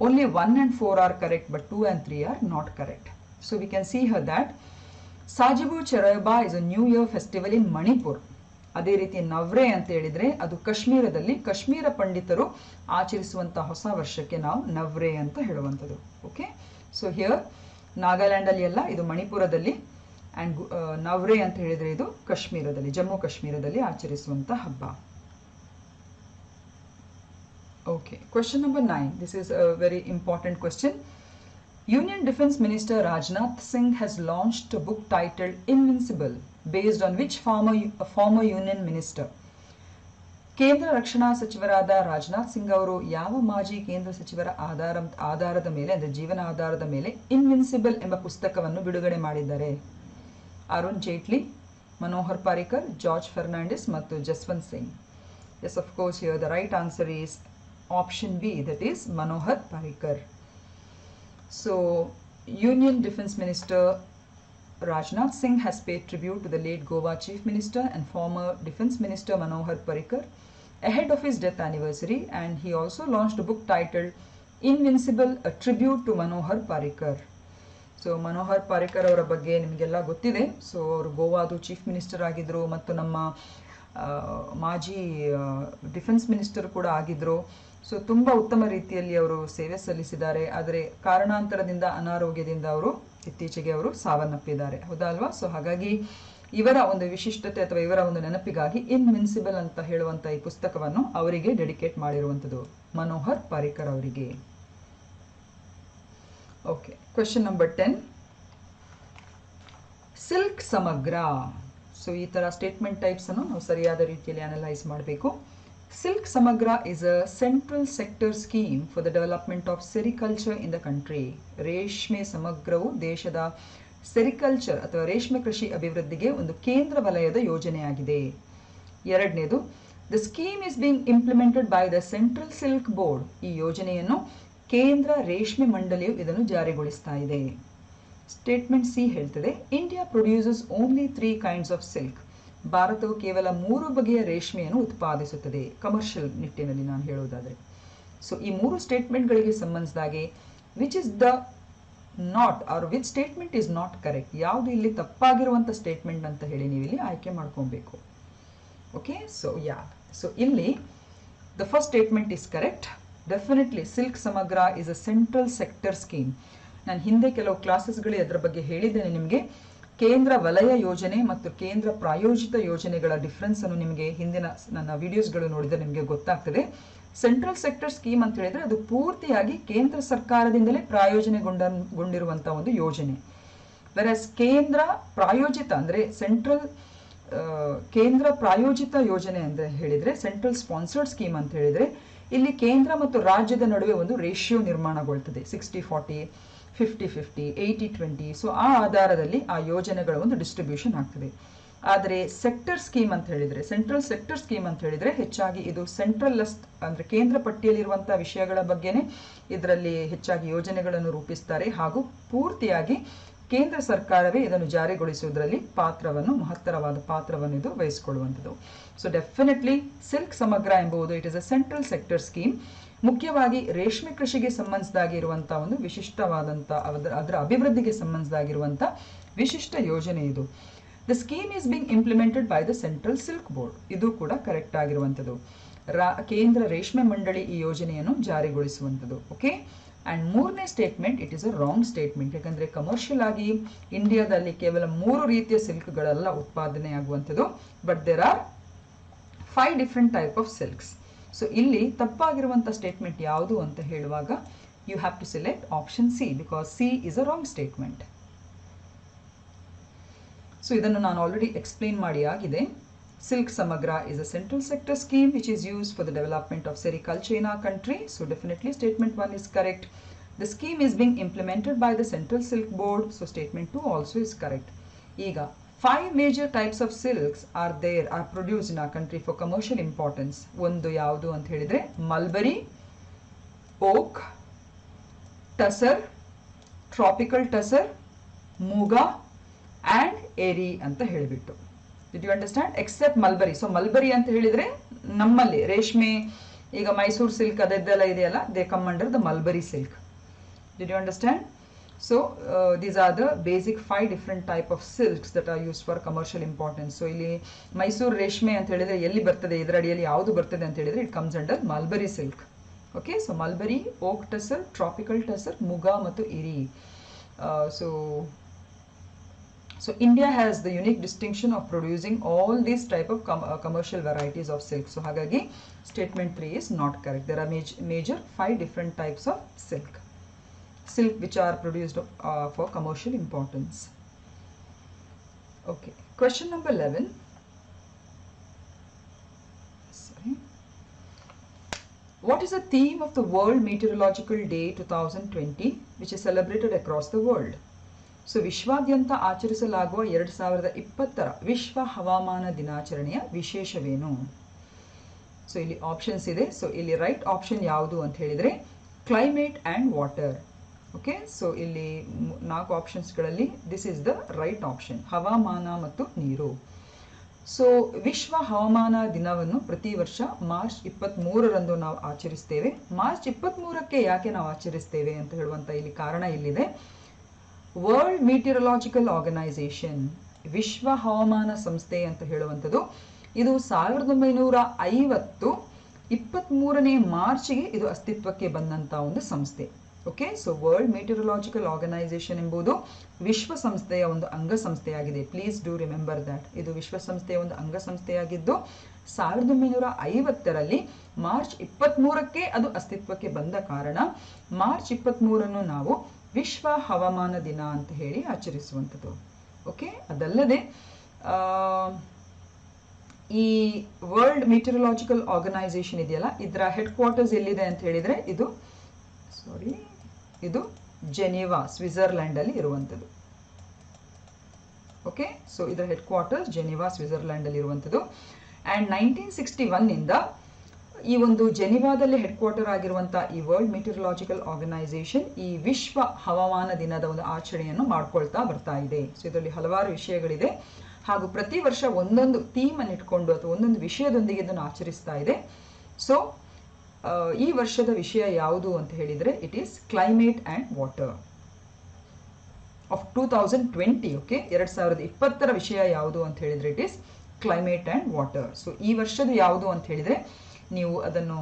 only 1 and 4 are correct, but 2 and 3 are not correct. So we can see here that Sajibu Cheraba is a New Year festival in Manipur. ಅದೇ ರೀತಿ ನವ್ರೆ ಅಂತ ಹೇಳಿದ್ರೆ ಅದು ಕಾಶ್ಮೀರದಲ್ಲಿ ಕಾಶ್ಮೀರ ಪಂಡಿತರು ಆಚರಿಸುವಂತ ಹೊಸ ವರ್ಷಕ್ಕೆ ನಾವು ನವ್ರೆ ಅಂತ ಹೇಳುವಂಥದ್ದು. ಓಕೆ, ಸೊ ಹಿಯರ್ ನಾಗಾಲ್ಯಾಂಡ್ ಅಲ್ಲಿ ಎಲ್ಲ ಇದು ಮಣಿಪುರದಲ್ಲಿ, ಅಂಡ್ ನವ್ರೆ ಅಂತ ಹೇಳಿದ್ರೆ ಇದು ಕಾಶ್ಮೀರದಲ್ಲಿ, ಜಮ್ಮು ಕಾಶ್ಮೀರದಲ್ಲಿ ಆಚರಿಸುವಂತ ಹಬ್ಬ. Okay, question number 9. This is a very important question. Union Defence Minister Rajnath Singh has launched a book titled Invincible, based on which former Union Minister? ಕೇಂದ್ರ ರಕ್ಷಣಾ ಸಚಿವರಾದ ರಾಜನಾಥ್ ಸಿಂಗ್ ಅವರು ಯಾವ ಮಾಜಿ ಕೇಂದ್ರ ಸಚಿವರ ಆಧಾರದ ಮೇಲೆ ಅಂದರೆ ಜೀವನ ಆಧಾರದ ಮೇಲೆ ಇನ್ವಿನ್ಸಿಬಲ್ ಎಂಬ ಪುಸ್ತಕವನ್ನು ಬಿಡುಗಡೆ ಮಾಡಿದ್ದಾರೆ? ಅರುಣ್ ಜೇಟ್ಲಿ, ಮನೋಹರ್ ಪಾರಿಕರ್, ಜಾರ್ಜ್ ಫರ್ನಾಂಡಿಸ್ ಮತ್ತು Jaswant Singh. Yes, of course, here the right answer is option B, that is Manohar Parrikar. So, Union Defence Minister Rajnath Singh has paid tribute to the late Goa Chief Minister and former Defence Minister Manohar Parrikar ahead of his death anniversary, and he also launched a book titled Invincible, a tribute to Manohar Parrikar. So Manohar Parrikar ಅವರ ಬಗ್ಗೆ ನಿಮಗೆಲ್ಲ ಗೊತ್ತಿದೆ. So ಅವರು ಗೋವಾದು chief minister ಆಗಿದ್ದರು ಮತ್ತು ನಮ್ಮ ಮಾಜಿ defence minister ಕೂಡ ಆಗಿದ್ದರು. ಸೊ ತುಂಬ ಉತ್ತಮ ರೀತಿಯಲ್ಲಿ ಅವರು ಸೇವೆ ಸಲ್ಲಿಸಿದ್ದಾರೆ. ಆದರೆ ಕಾರಣಾಂತರದಿಂದ ಅನಾರೋಗ್ಯದಿಂದ ಅವರು ಇತ್ತೀಚೆಗೆ ಅವರು ಸಾವನ್ನಪ್ಪಿದ್ದಾರೆ, ಹೌದಾ ಅಲ್ವಾ? ಸೊ ಹಾಗಾಗಿ ಇವರ ಒಂದು ವಿಶಿಷ್ಟತೆ ಅಥವಾ ಇವರ ಒಂದು ನೆನಪಿಗಾಗಿ ಇನ್ವಿನ್ಸಿಬಲ್ ಅಂತ ಹೇಳುವಂಥ ಈ ಪುಸ್ತಕವನ್ನು ಅವರಿಗೆ ಡೆಡಿಕೇಟ್ ಮಾಡಿರುವಂಥದ್ದು, ಮನೋಹರ್ ಪಾರಿಕರ್ ಅವರಿಗೆ. Okay, question number 10. ಸಿಲ್ಕ್ ಸಮಗ್ರ. ಸೊ ಈ ಥರ ಸ್ಟೇಟ್ಮೆಂಟ್ ಟೈಪ್ಸನ್ನು ನಾವು ಸರಿಯಾದ ರೀತಿಯಲ್ಲಿ ಅನಲೈಸ್ ಮಾಡಬೇಕು. Silk Samagra is a central sector scheme for the development of sericulture in the country. ರೇಷ್ಮೆ ಸಮಗ್ರವು ದೇಶದ ಸೆರಿಕಲ್ಚರ್ ಅಥವಾ ರೇಷ್ಮೆ ಕೃಷಿ ಅಭಿವೃದ್ಧಿಗೆ ಒಂದು ಕೇಂದ್ರ ವಲಯದ ಯೋಜನೆಯಾಗಿದೆ. ಎರಡನೇದು, the scheme is being implemented by the Central Silk board. ಈ ಯೋಜನೆಯನ್ನು ಕೇಂದ್ರ ರೇಷ್ಮೆ ಮಂಡಳಿಯು ಇದನ್ನು ಜಾರಿಗೊಳಿಸ್ತಾ ಇದೆ. ಸ್ಟೇಟ್ಮೆಂಟ್ ಸಿ ಹೇಳ್ತದೆ, India produces only 3 kinds of silk. ಭಾರತವು ಕೇವಲ 3 ಬಗೆಯ ರೇಷ್ಮೆಯನ್ನು ಉತ್ಪಾದಿಸುತ್ತದೆ, ಕಮರ್ಷಿಯಲ್ ನಿಟ್ಟಿನಲ್ಲಿ ನಾನು ಹೇಳುವುದಾದರೆ. ಸೊ ಈ 3 ಸ್ಟೇಟ್ಮೆಂಟ್ಗಳಿಗೆ ಸಂಬಂಧಿಸಿದಾಗೆ which is the not or which statement is not correct, ಯಾವುದು ಇಲ್ಲಿ ತಪ್ಪಾಗಿರುವಂಥ ಸ್ಟೇಟ್ಮೆಂಟ್ ಅಂತ ಹೇಳಿ ನೀವು ಇಲ್ಲಿ ಆಯ್ಕೆ ಮಾಡ್ಕೊಬೇಕು. ಓಕೆ, ಸೊ ಇಲ್ಲಿ the first statement is correct. Definitely silk Samagra is a central sector scheme. ನಾನು ಹಿಂದೆ ಕೆಲವು ಕ್ಲಾಸಸ್ಗಳಲ್ಲಿ ಅದರ ಬಗ್ಗೆ ಹೇಳಿದ್ದೇನೆ ನಿಮಗೆ. ಕೇಂದ್ರ ವಲಯ ಯೋಜನೆ ಮತ್ತು ಕೇಂದ್ರ ಪ್ರಾಯೋಜಿತ ಯೋಜನೆಗಳ ಡಿಫ್ರೆನ್ಸ್ ಅನ್ನು ನಿಮಗೆ ಹಿಂದಿನ ನನ್ನ ವಿಡಿಯೋಸ್ಗಳು ನೋಡಿದರೆ ನಿಮಗೆ ಗೊತ್ತಾಗ್ತದೆ. ಸೆಕ್ಟರ್ ಸ್ಕೀಮ್ ಅಂತ ಹೇಳಿದ್ರೆ ಅದು ಪೂರ್ತಿಯಾಗಿ ಕೇಂದ್ರ ಸರ್ಕಾರದಿಂದಲೇ ಪ್ರಾಯೋಜನೆಗೊಂಡಿರುವಂಥ ಒಂದು ಯೋಜನೆ. ವೆರಸ್ ಕೇಂದ್ರ ಪ್ರಾಯೋಜಿತ ಅಂದರೆ ಕೇಂದ್ರ ಪ್ರಾಯೋಜಿತ ಯೋಜನೆ ಅಂತ ಹೇಳಿದ್ರೆ, ಸೆಂಟ್ರಲ್ ಸ್ಪಾನ್ಸರ್ಡ್ ಸ್ಕೀಮ್ ಅಂತ ಹೇಳಿದ್ರೆ, ಇಲ್ಲಿ ಕೇಂದ್ರ ಮತ್ತು ರಾಜ್ಯದ ನಡುವೆ ಒಂದು ರೇಷಿಯೋ ನಿರ್ಮಾಣಗೊಳ್ತದೆ, 60-40, 50-50, 80-20. ಸೊ ಆ ಆಧಾರದಲ್ಲಿ ಆ ಯೋಜನೆಗಳ ಒಂದು ಡಿಸ್ಟ್ರಿಬ್ಯೂಷನ್ ಆಗ್ತದೆ. ಆದರೆ ಸೆಕ್ಟರ್ ಸ್ಕೀಮ್ ಅಂತ ಹೇಳಿದ್ರೆ, ಸೆಂಟ್ರಲ್ ಸೆಕ್ಟರ್ ಸ್ಕೀಮ್ ಅಂತ ಹೇಳಿದ್ರೆ ಹೆಚ್ಚಾಗಿ ಇದು ಸೆಂಟ್ರಲ್ ಅಂದ್ರೆ ಕೇಂದ್ರ ಪಟ್ಟಿಯಲ್ಲಿರುವಂತಹ ವಿಷಯಗಳ ಬಗ್ಗೆನೇ ಇದರಲ್ಲಿ ಹೆಚ್ಚಾಗಿ ಯೋಜನೆಗಳನ್ನು ರೂಪಿಸ್ತಾರೆ ಹಾಗೂ ಪೂರ್ತಿಯಾಗಿ ಕೇಂದ್ರ ಸರ್ಕಾರವೇ ಇದನ್ನು ಜಾರಿಗೊಳಿಸುವುದರಲ್ಲಿ ಮಹತ್ತರವಾದ ಪಾತ್ರವನ್ನು ಇದು ವಹಿಸಿಕೊಳ್ಳುವಂಥದ್ದು. ಸೊ ಡೆಫಿನೆಟ್ಲಿ ಸಿಲ್ಕ್ ಸಮಗ್ರ ಎಂಬುದು it is a central sector scheme. ಮುಖ್ಯವಾಗಿ ರೇಷ್ಮೆ ಕೃಷಿಗೆ ಸಂಬಂಧಿಸಿದಾಗಿರುವಂತಹ ಒಂದು ವಿಶಿಷ್ಟವಾದಂಥ ಅದರ ಅಭಿವೃದ್ಧಿಗೆ ಸಂಬಂಧಿಸಿದಾಗಿರುವಂಥ ವಿಶಿಷ್ಟ ಯೋಜನೆ ಇದು. The scheme is being implemented by the Central Silk Board. ಇದು ಕೂಡ ಕರೆಕ್ಟ್ ಆಗಿರುವಂಥದ್ದು. ಕೇಂದ್ರ ರೇಷ್ಮೆ ಮಂಡಳಿ ಈ ಯೋಜನೆಯನ್ನು ಜಾರಿಗೊಳಿಸುವಂಥದ್ದು. ಓಕೆ, ಅಂಡ್ ಮೂರನೇ statement it is a wrong statement. ಯಾಕಂದ್ರೆ ಕಮರ್ಷಿಯಲ್ ಆಗಿ ಇಂಡಿಯಾದಲ್ಲಿ ಕೇವಲ 3 ರೀತಿಯ ಸಿಲ್ಕ್ಗಳೆಲ್ಲ ಉತ್ಪಾದನೆ ಆಗುವಂಥದ್ದು. But there are 5 different type of silks. So ಇಲ್ಲಿ ತಪ್ಪಾಗಿರುವಂಥ ಸ್ಟೇಟ್ಮೆಂಟ್ ಯಾವುದು ಅಂತ ಹೇಳುವಾಗ you have to select option C, because C is a wrong statement. So ಇದನ್ನು ನಾನು ಆಲ್ರೆಡಿ ಎಕ್ಸ್ಪ್ಲೇನ್ ಮಾಡಿ ಆಗಿದೆ. Silk Samagra is a central sector scheme which is used for the development of sericulture in our country. So definitely statement 1 is correct. The scheme is being implemented by the Central Silk Board. So statement 2 also is correct. Ega 5 major types of silks are produced in our country for commercial importance. Ondu yavdu anta helidre mulberry, oak, tussar, tropical tussar, muga and eri anta helibittu. Did you understand? Except mulberry. So mulberry ಅಂತ ಹೇಳಿದ್ರೆ ನಮ್ಮಲ್ಲಿ ರೇಷ್ಮೆ ಈಗ Mysuru silk ಅದೆಲ್ಲ ಇದೆಯಲ್ಲ, they come under the mulberry silk. Did you understand? So these are the basic 5 different type of silks that are used for commercial importance. So ಇಲ್ಲಿ ಮೈಸೂರು ರೇಷ್ಮೆ ಅಂತ ಹೇಳಿದ್ರೆ ಎಲ್ಲಿ ಬರ್ತದೆ, ಇದರ ಅಡಿಯಲ್ಲಿ ಯಾವುದು ಬರ್ತದೆ ಅಂತ ಹೇಳಿದ್ರೆ it comes under mulberry silk. Okay, so mulberry, oak tussar, tropical tussar, muga ಮತ್ತು eri. So India has the unique distinction of producing all these type of commercial varieties of silk. So hagagi statement 3 is not correct. There are major 5 different types of silk which are produced for commercial importance. Okay, question number 11. Sorry. What is the theme of the World Meteorological Day 2020 which is celebrated across the world? So ವಿಶ್ವಾದ್ಯಂತ ಆಚರಿಸಲಾಗುವ 2020 ವಿಶ್ವ ಹವಾಮಾನ ದಿನಾಚರಣೆಯ ವಿಶೇಷವೇನು? So ಇಲ್ಲಿ options ಇದೆ. So ಇಲ್ಲಿ right option ಯಾವುದು ಅಂತ ಹೇಳಿದರೆ climate and water. Okay, so ಇಲ್ಲಿ 4 ಆಪ್ಷನ್ಸ್ಗಳಲ್ಲಿ this is the right option, ಹವಾಮಾನ ಮತ್ತು ನೀರು. ಸೊ ವಿಶ್ವ ಹವಾಮಾನ ದಿನವನ್ನು ಪ್ರತಿ ವರ್ಷ ಮಾರ್ಚ್ 23ರಂದು ನಾವು ಆಚರಿಸ್ತೇವೆ. ಮಾರ್ಚ್ 23ಕ್ಕೆ ಯಾಕೆ ನಾವು ಆಚರಿಸ್ತೇವೆ ಅಂತ ಹೇಳುವಂಥ ಇಲ್ಲಿ ಕಾರಣ ಇಲ್ಲಿದೆ. ವರ್ಲ್ಡ್ ಮೀಟಿಯರಲಾಜಿಕಲ್ ಆರ್ಗನೈಸೇಷನ್, ವಿಶ್ವ ಹವಾಮಾನ ಸಂಸ್ಥೆ ಅಂತ ಹೇಳುವಂಥದ್ದು, ಇದು 1950 23ನೇ ಮಾರ್ಚ್ಗೆ ಇದು ಅಸ್ತಿತ್ವಕ್ಕೆ ಬಂದಂಥ ಒಂದು ಸಂಸ್ಥೆ. Okay, so world meteorological organisation ಎಂಬುದು ವಿಶ್ವಸಂಸ್ಥೆಯ ಒಂದು ಅಂಗಸಂಸ್ಥೆಯಾಗಿದೆ. Please do remember that. ಇದು ವಿಶ್ವಸಂಸ್ಥೆಯ ಒಂದು ಅಂಗಸಂಸ್ಥೆಯಾಗಿದ್ದು 1950ರಲ್ಲಿ ಮಾರ್ಚ್ 23ಕ್ಕೆ ಅದು ಅಸ್ತಿತ್ವಕ್ಕೆ ಬಂದ ಕಾರಣ ಮಾರ್ಚ್ 23ನ್ನು ನಾವು ವಿಶ್ವ ಹವಾಮಾನ ದಿನ ಅಂತ ಹೇಳಿ ಆಚರಿಸುವಂಥದ್ದು. ಓಕೆ, ಅದಲ್ಲದೆ ಈ ವರ್ಲ್ಡ್ ಮೀಟಿಯರಲಾಜಿಕಲ್ ಆರ್ಗನೈಸೇಷನ್ ಇದೆಯಲ್ಲ, ಇದರ ಹೆಡ್ ಕ್ವಾರ್ಟರ್ಸ್ ಎಲ್ಲಿದೆ ಅಂತ ಹೇಳಿದರೆ ಇದು ಜೆನೀವಾ, ಸ್ವಿಟ್ಜರ್ಲ್ಯಾಂಡ್ ಅಲ್ಲಿ ಇರುವಂಥದ್ದು. ಓಕೆ, ಸೊ ಇದರ ಹೆಡ್ ಕ್ವಾರ್ಟರ್ಸ್ ಜೆನೀವಾ, ಸ್ವಿಟ್ಜರ್ಲ್ಯಾಂಡ್ ಅಲ್ಲಿ ಇರುವಂಥದ್ದು. ಆ್ಯಂಡ್ 1961 ಇಂದ ಈ ಒಂದು ಜೆನೀವಾದಲ್ಲಿ ಹೆಡ್ ಕ್ವಾರ್ಟರ್ ಆಗಿರುವಂಥ ಈ ವರ್ಲ್ಡ್ ಮೀಟಿಯರಲಾಜಿಕಲ್ ಆರ್ಗನೈಸೇಷನ್ ಈ ವಿಶ್ವ ಹವಾಮಾನ ದಿನದ ಒಂದು ಆಚರಣೆಯನ್ನು ಮಾಡ್ಕೊಳ್ತಾ ಬರ್ತಾ ಇದೆ. ಸೊ ಇದರಲ್ಲಿ ಹಲವಾರು ವಿಷಯಗಳಿದೆ ಹಾಗೂ ಪ್ರತಿ ವರ್ಷ ಒಂದೊಂದು ಥೀಮ್ ಅನ್ನು ಇಟ್ಕೊಂಡು ಅಥವಾ ಒಂದೊಂದು ವಿಷಯದೊಂದಿಗೆ ಇದನ್ನು ಆಚರಿಸ್ತಾ ಇದೆ. ಸೊ ಈ ವರ್ಷದ ವಿಷಯ ಯಾವುದು ಅಂತ ಹೇಳಿದರೆ it is climate and water of 2020. Okay, 2020ರ ವಿಷಯ ಯಾವುದು ಅಂತ ಹೇಳಿದರೆ it is climate and water. So ಈ ವರ್ಷದ ಯಾವುದು ಅಂತ ಹೇಳಿದರೆ ನೀವು ಅದನ್ನು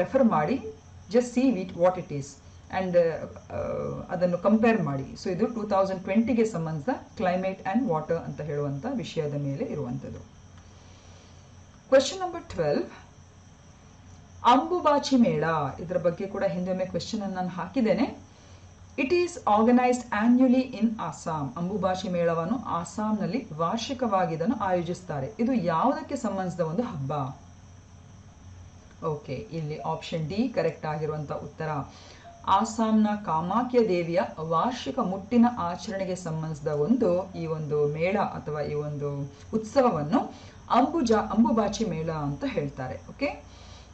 ರೆಫರ್ ಮಾಡಿ, just see what it is and ಅದನ್ನು ಕಂಪೇರ್ ಮಾಡಿ. ಸೊ ಇದು 2020ಗೆ ಸಂಬಂಧಿಸಿದ ಕ್ಲೈಮೇಟ್ ಆ್ಯಂಡ್ ವಾಟರ್ ಅಂತ ಹೇಳುವಂಥ ವಿಷಯದ ಮೇಲೆ ಇರುವಂಥದ್ದು. ಕ್ವೆಶ್ಚನ್ ನಂಬರ್ 12, ಅಂಬುಬಾಚಿ ಮೇಳ. ಇದರ ಬಗ್ಗೆ ಕೂಡ ಹಿಂದೊಮ್ಮೆ ಕ್ವೆಶ್ಚನ್ ಅನ್ನು ನಾನು ಹಾಕಿದ್ದೇನೆ. ಇಟ್ ಈಸ್ ಆರ್ಗನೈಸ್ಡ್ ಆನ್ಯುಲಿ ಇನ್ ಅಸ್ಸಾಂ. ಅಂಬುಬಾಚಿ ಮೇಳವನ್ನು ಅಸ್ಸಾಂನಲ್ಲಿ ವಾರ್ಷಿಕವಾಗಿ ಇದನ್ನು ಆಯೋಜಿಸ್ತಾರೆ. ಇದು ಯಾವುದಕ್ಕೆ ಸಂಬಂಧಿಸಿದ ಒಂದು ಹಬ್ಬ? ಓಕೆ, ಇಲ್ಲಿ ಆಪ್ಷನ್ ಡಿ ಕರೆಕ್ಟ್ ಆಗಿರುವಂಥ ಉತ್ತರ. ಅಸ್ಸಾಂನ ಕಾಮಾಖ್ಯ ದೇವಿಯ ವಾರ್ಷಿಕ ಮುಟ್ಟಿನ ಆಚರಣೆಗೆ ಸಂಬಂಧಿಸಿದ ಈ ಒಂದು ಮೇಳ ಅಥವಾ ಈ ಒಂದು ಉತ್ಸವವನ್ನು ಅಂಬುಬಾಚಿ ಮೇಳ ಅಂತ ಹೇಳ್ತಾರೆ. ಓಕೆ,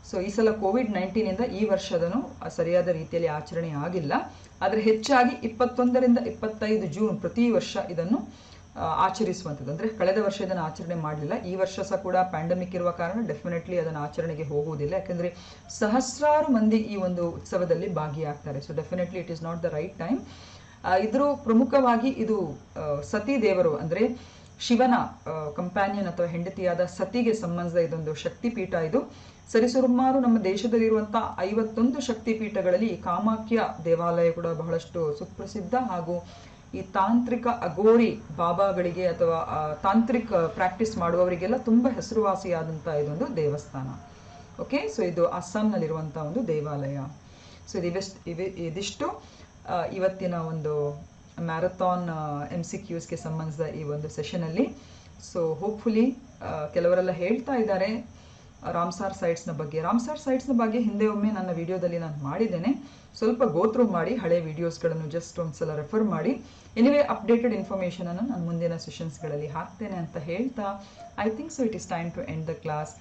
ಸೊ ಈ ಸಲ ಕೋವಿಡ್-19 ಇಂದ ಈ ವರ್ಷದನು ಸರಿಯಾದ ರೀತಿಯಲ್ಲಿ ಆಚರಣೆ ಆಗಿಲ್ಲ. ಆದರೆ ಹೆಚ್ಚಾಗಿ 21ರಿಂದ 25 ಜೂನ್ ಪ್ರತಿ ವರ್ಷ ಇದನ್ನು ಆಚರಿಸುವಂಥದ್ದು. ಅಂದರೆ ಕಳೆದ ವರ್ಷ ಇದನ್ನು ಆಚರಣೆ ಮಾಡಲಿಲ್ಲ, ಈ ವರ್ಷ ಸಹ ಕೂಡ ಪ್ಯಾಂಡಮಿಕ್ ಇರುವ ಕಾರಣ ಡೆಫಿನೆಟ್ಲಿ ಅದನ್ನು ಆಚರಣೆಗೆ ಹೋಗುವುದಿಲ್ಲ, ಯಾಕೆಂದರೆ ಸಹಸ್ರಾರು ಮಂದಿ ಈ ಒಂದು ಉತ್ಸವದಲ್ಲಿ ಭಾಗಿಯಾಗ್ತಾರೆ. So definitely it is not the right time. ಇದ್ರ ಪ್ರಮುಖವಾಗಿ ಇದು ಸತಿ ದೇವರು ಅಂದರೆ ಶಿವನ ಕಂಪ್ಯಾನಿಯನ್ ಅಥವಾ ಹೆಂಡತಿಯಾದ ಸತಿಗೆ ಸಂಬಂಧಿಸಿದ ಇದೊಂದು ಶಕ್ತಿಪೀಠ. ಇದು ಸರಿಸುಮಾರು ನಮ್ಮ ದೇಶದಲ್ಲಿರುವಂತಹ 51 ಶಕ್ತಿಪೀಠಗಳಲ್ಲಿ ಕಾಮಾಖ್ಯ ದೇವಾಲಯ ಕೂಡ ಬಹಳಷ್ಟು ಸುಪ್ರಸಿದ್ಧ ಹಾಗೂ ಈ ತಾಂತ್ರಿಕ ಅಗೋರಿ ಬಾಬಾಗಳಿಗೆ ಅಥವಾ ತಾಂತ್ರಿಕ ಪ್ರಾಕ್ಟೀಸ್ ಮಾಡುವವರಿಗೆಲ್ಲ ತುಂಬ ಹೆಸರುವಾಸಿಯಾದಂಥ ಇದೊಂದು ದೇವಸ್ಥಾನ. ಓಕೆ, ಸೊ ಇದು ಅಸ್ಸಾಂನಲ್ಲಿರುವಂಥ ಒಂದು ದೇವಾಲಯ. ಸೊ ಇದಿಷ್ಟು ಇವತ್ತಿನ ಒಂದು ಮ್ಯಾರಥಾನ್ MCQಸ್ಗೆ ಸಂಬಂಧಿಸಿದ ಈ ಒಂದು ಸೆಷನಲ್ಲಿ. ಸೊ ಹೋಪ್ಫುಲಿ ಕೆಲವರೆಲ್ಲ ಹೇಳ್ತಾ ಇದ್ದಾರೆ ರಾಮ್ಸಾರ್ ಸೈಟ್ಸ್ನ ಬಗ್ಗೆ. ರಾಮ್ಸಾರ್ ಸೈಟ್ಸ್ನ ಬಗ್ಗೆ ಹಿಂದೆ ಒಮ್ಮೆ ನನ್ನ ವಿಡಿಯೋದಲ್ಲಿ ನಾನು ಮಾಡಿದ್ದೇನೆ. ಸ್ವಲ್ಪ ಗೋತ್ರು ಮಾಡಿ ಹಳೆ ವಿಡಿಯೋಸ್ಗಳನ್ನು ಜಸ್ಟ್ ಒಂದ್ಸಲ ರೆಫರ್ ಮಾಡಿ. ಎನಿವೇ ಅಪ್ಡೇಟೆಡ್ ಇನ್ಫಾರ್ಮೇಷನ್ ಅನ್ನು ನಾನು ಮುಂದಿನ ಸೆಷನ್ಸ್ಗಳಲ್ಲಿ ಹಾಕ್ತೇನೆ ಅಂತ ಹೇಳ್ತಾ I think so it is time to end the class.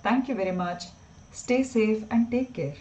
Thank you very much. Stay safe and take care.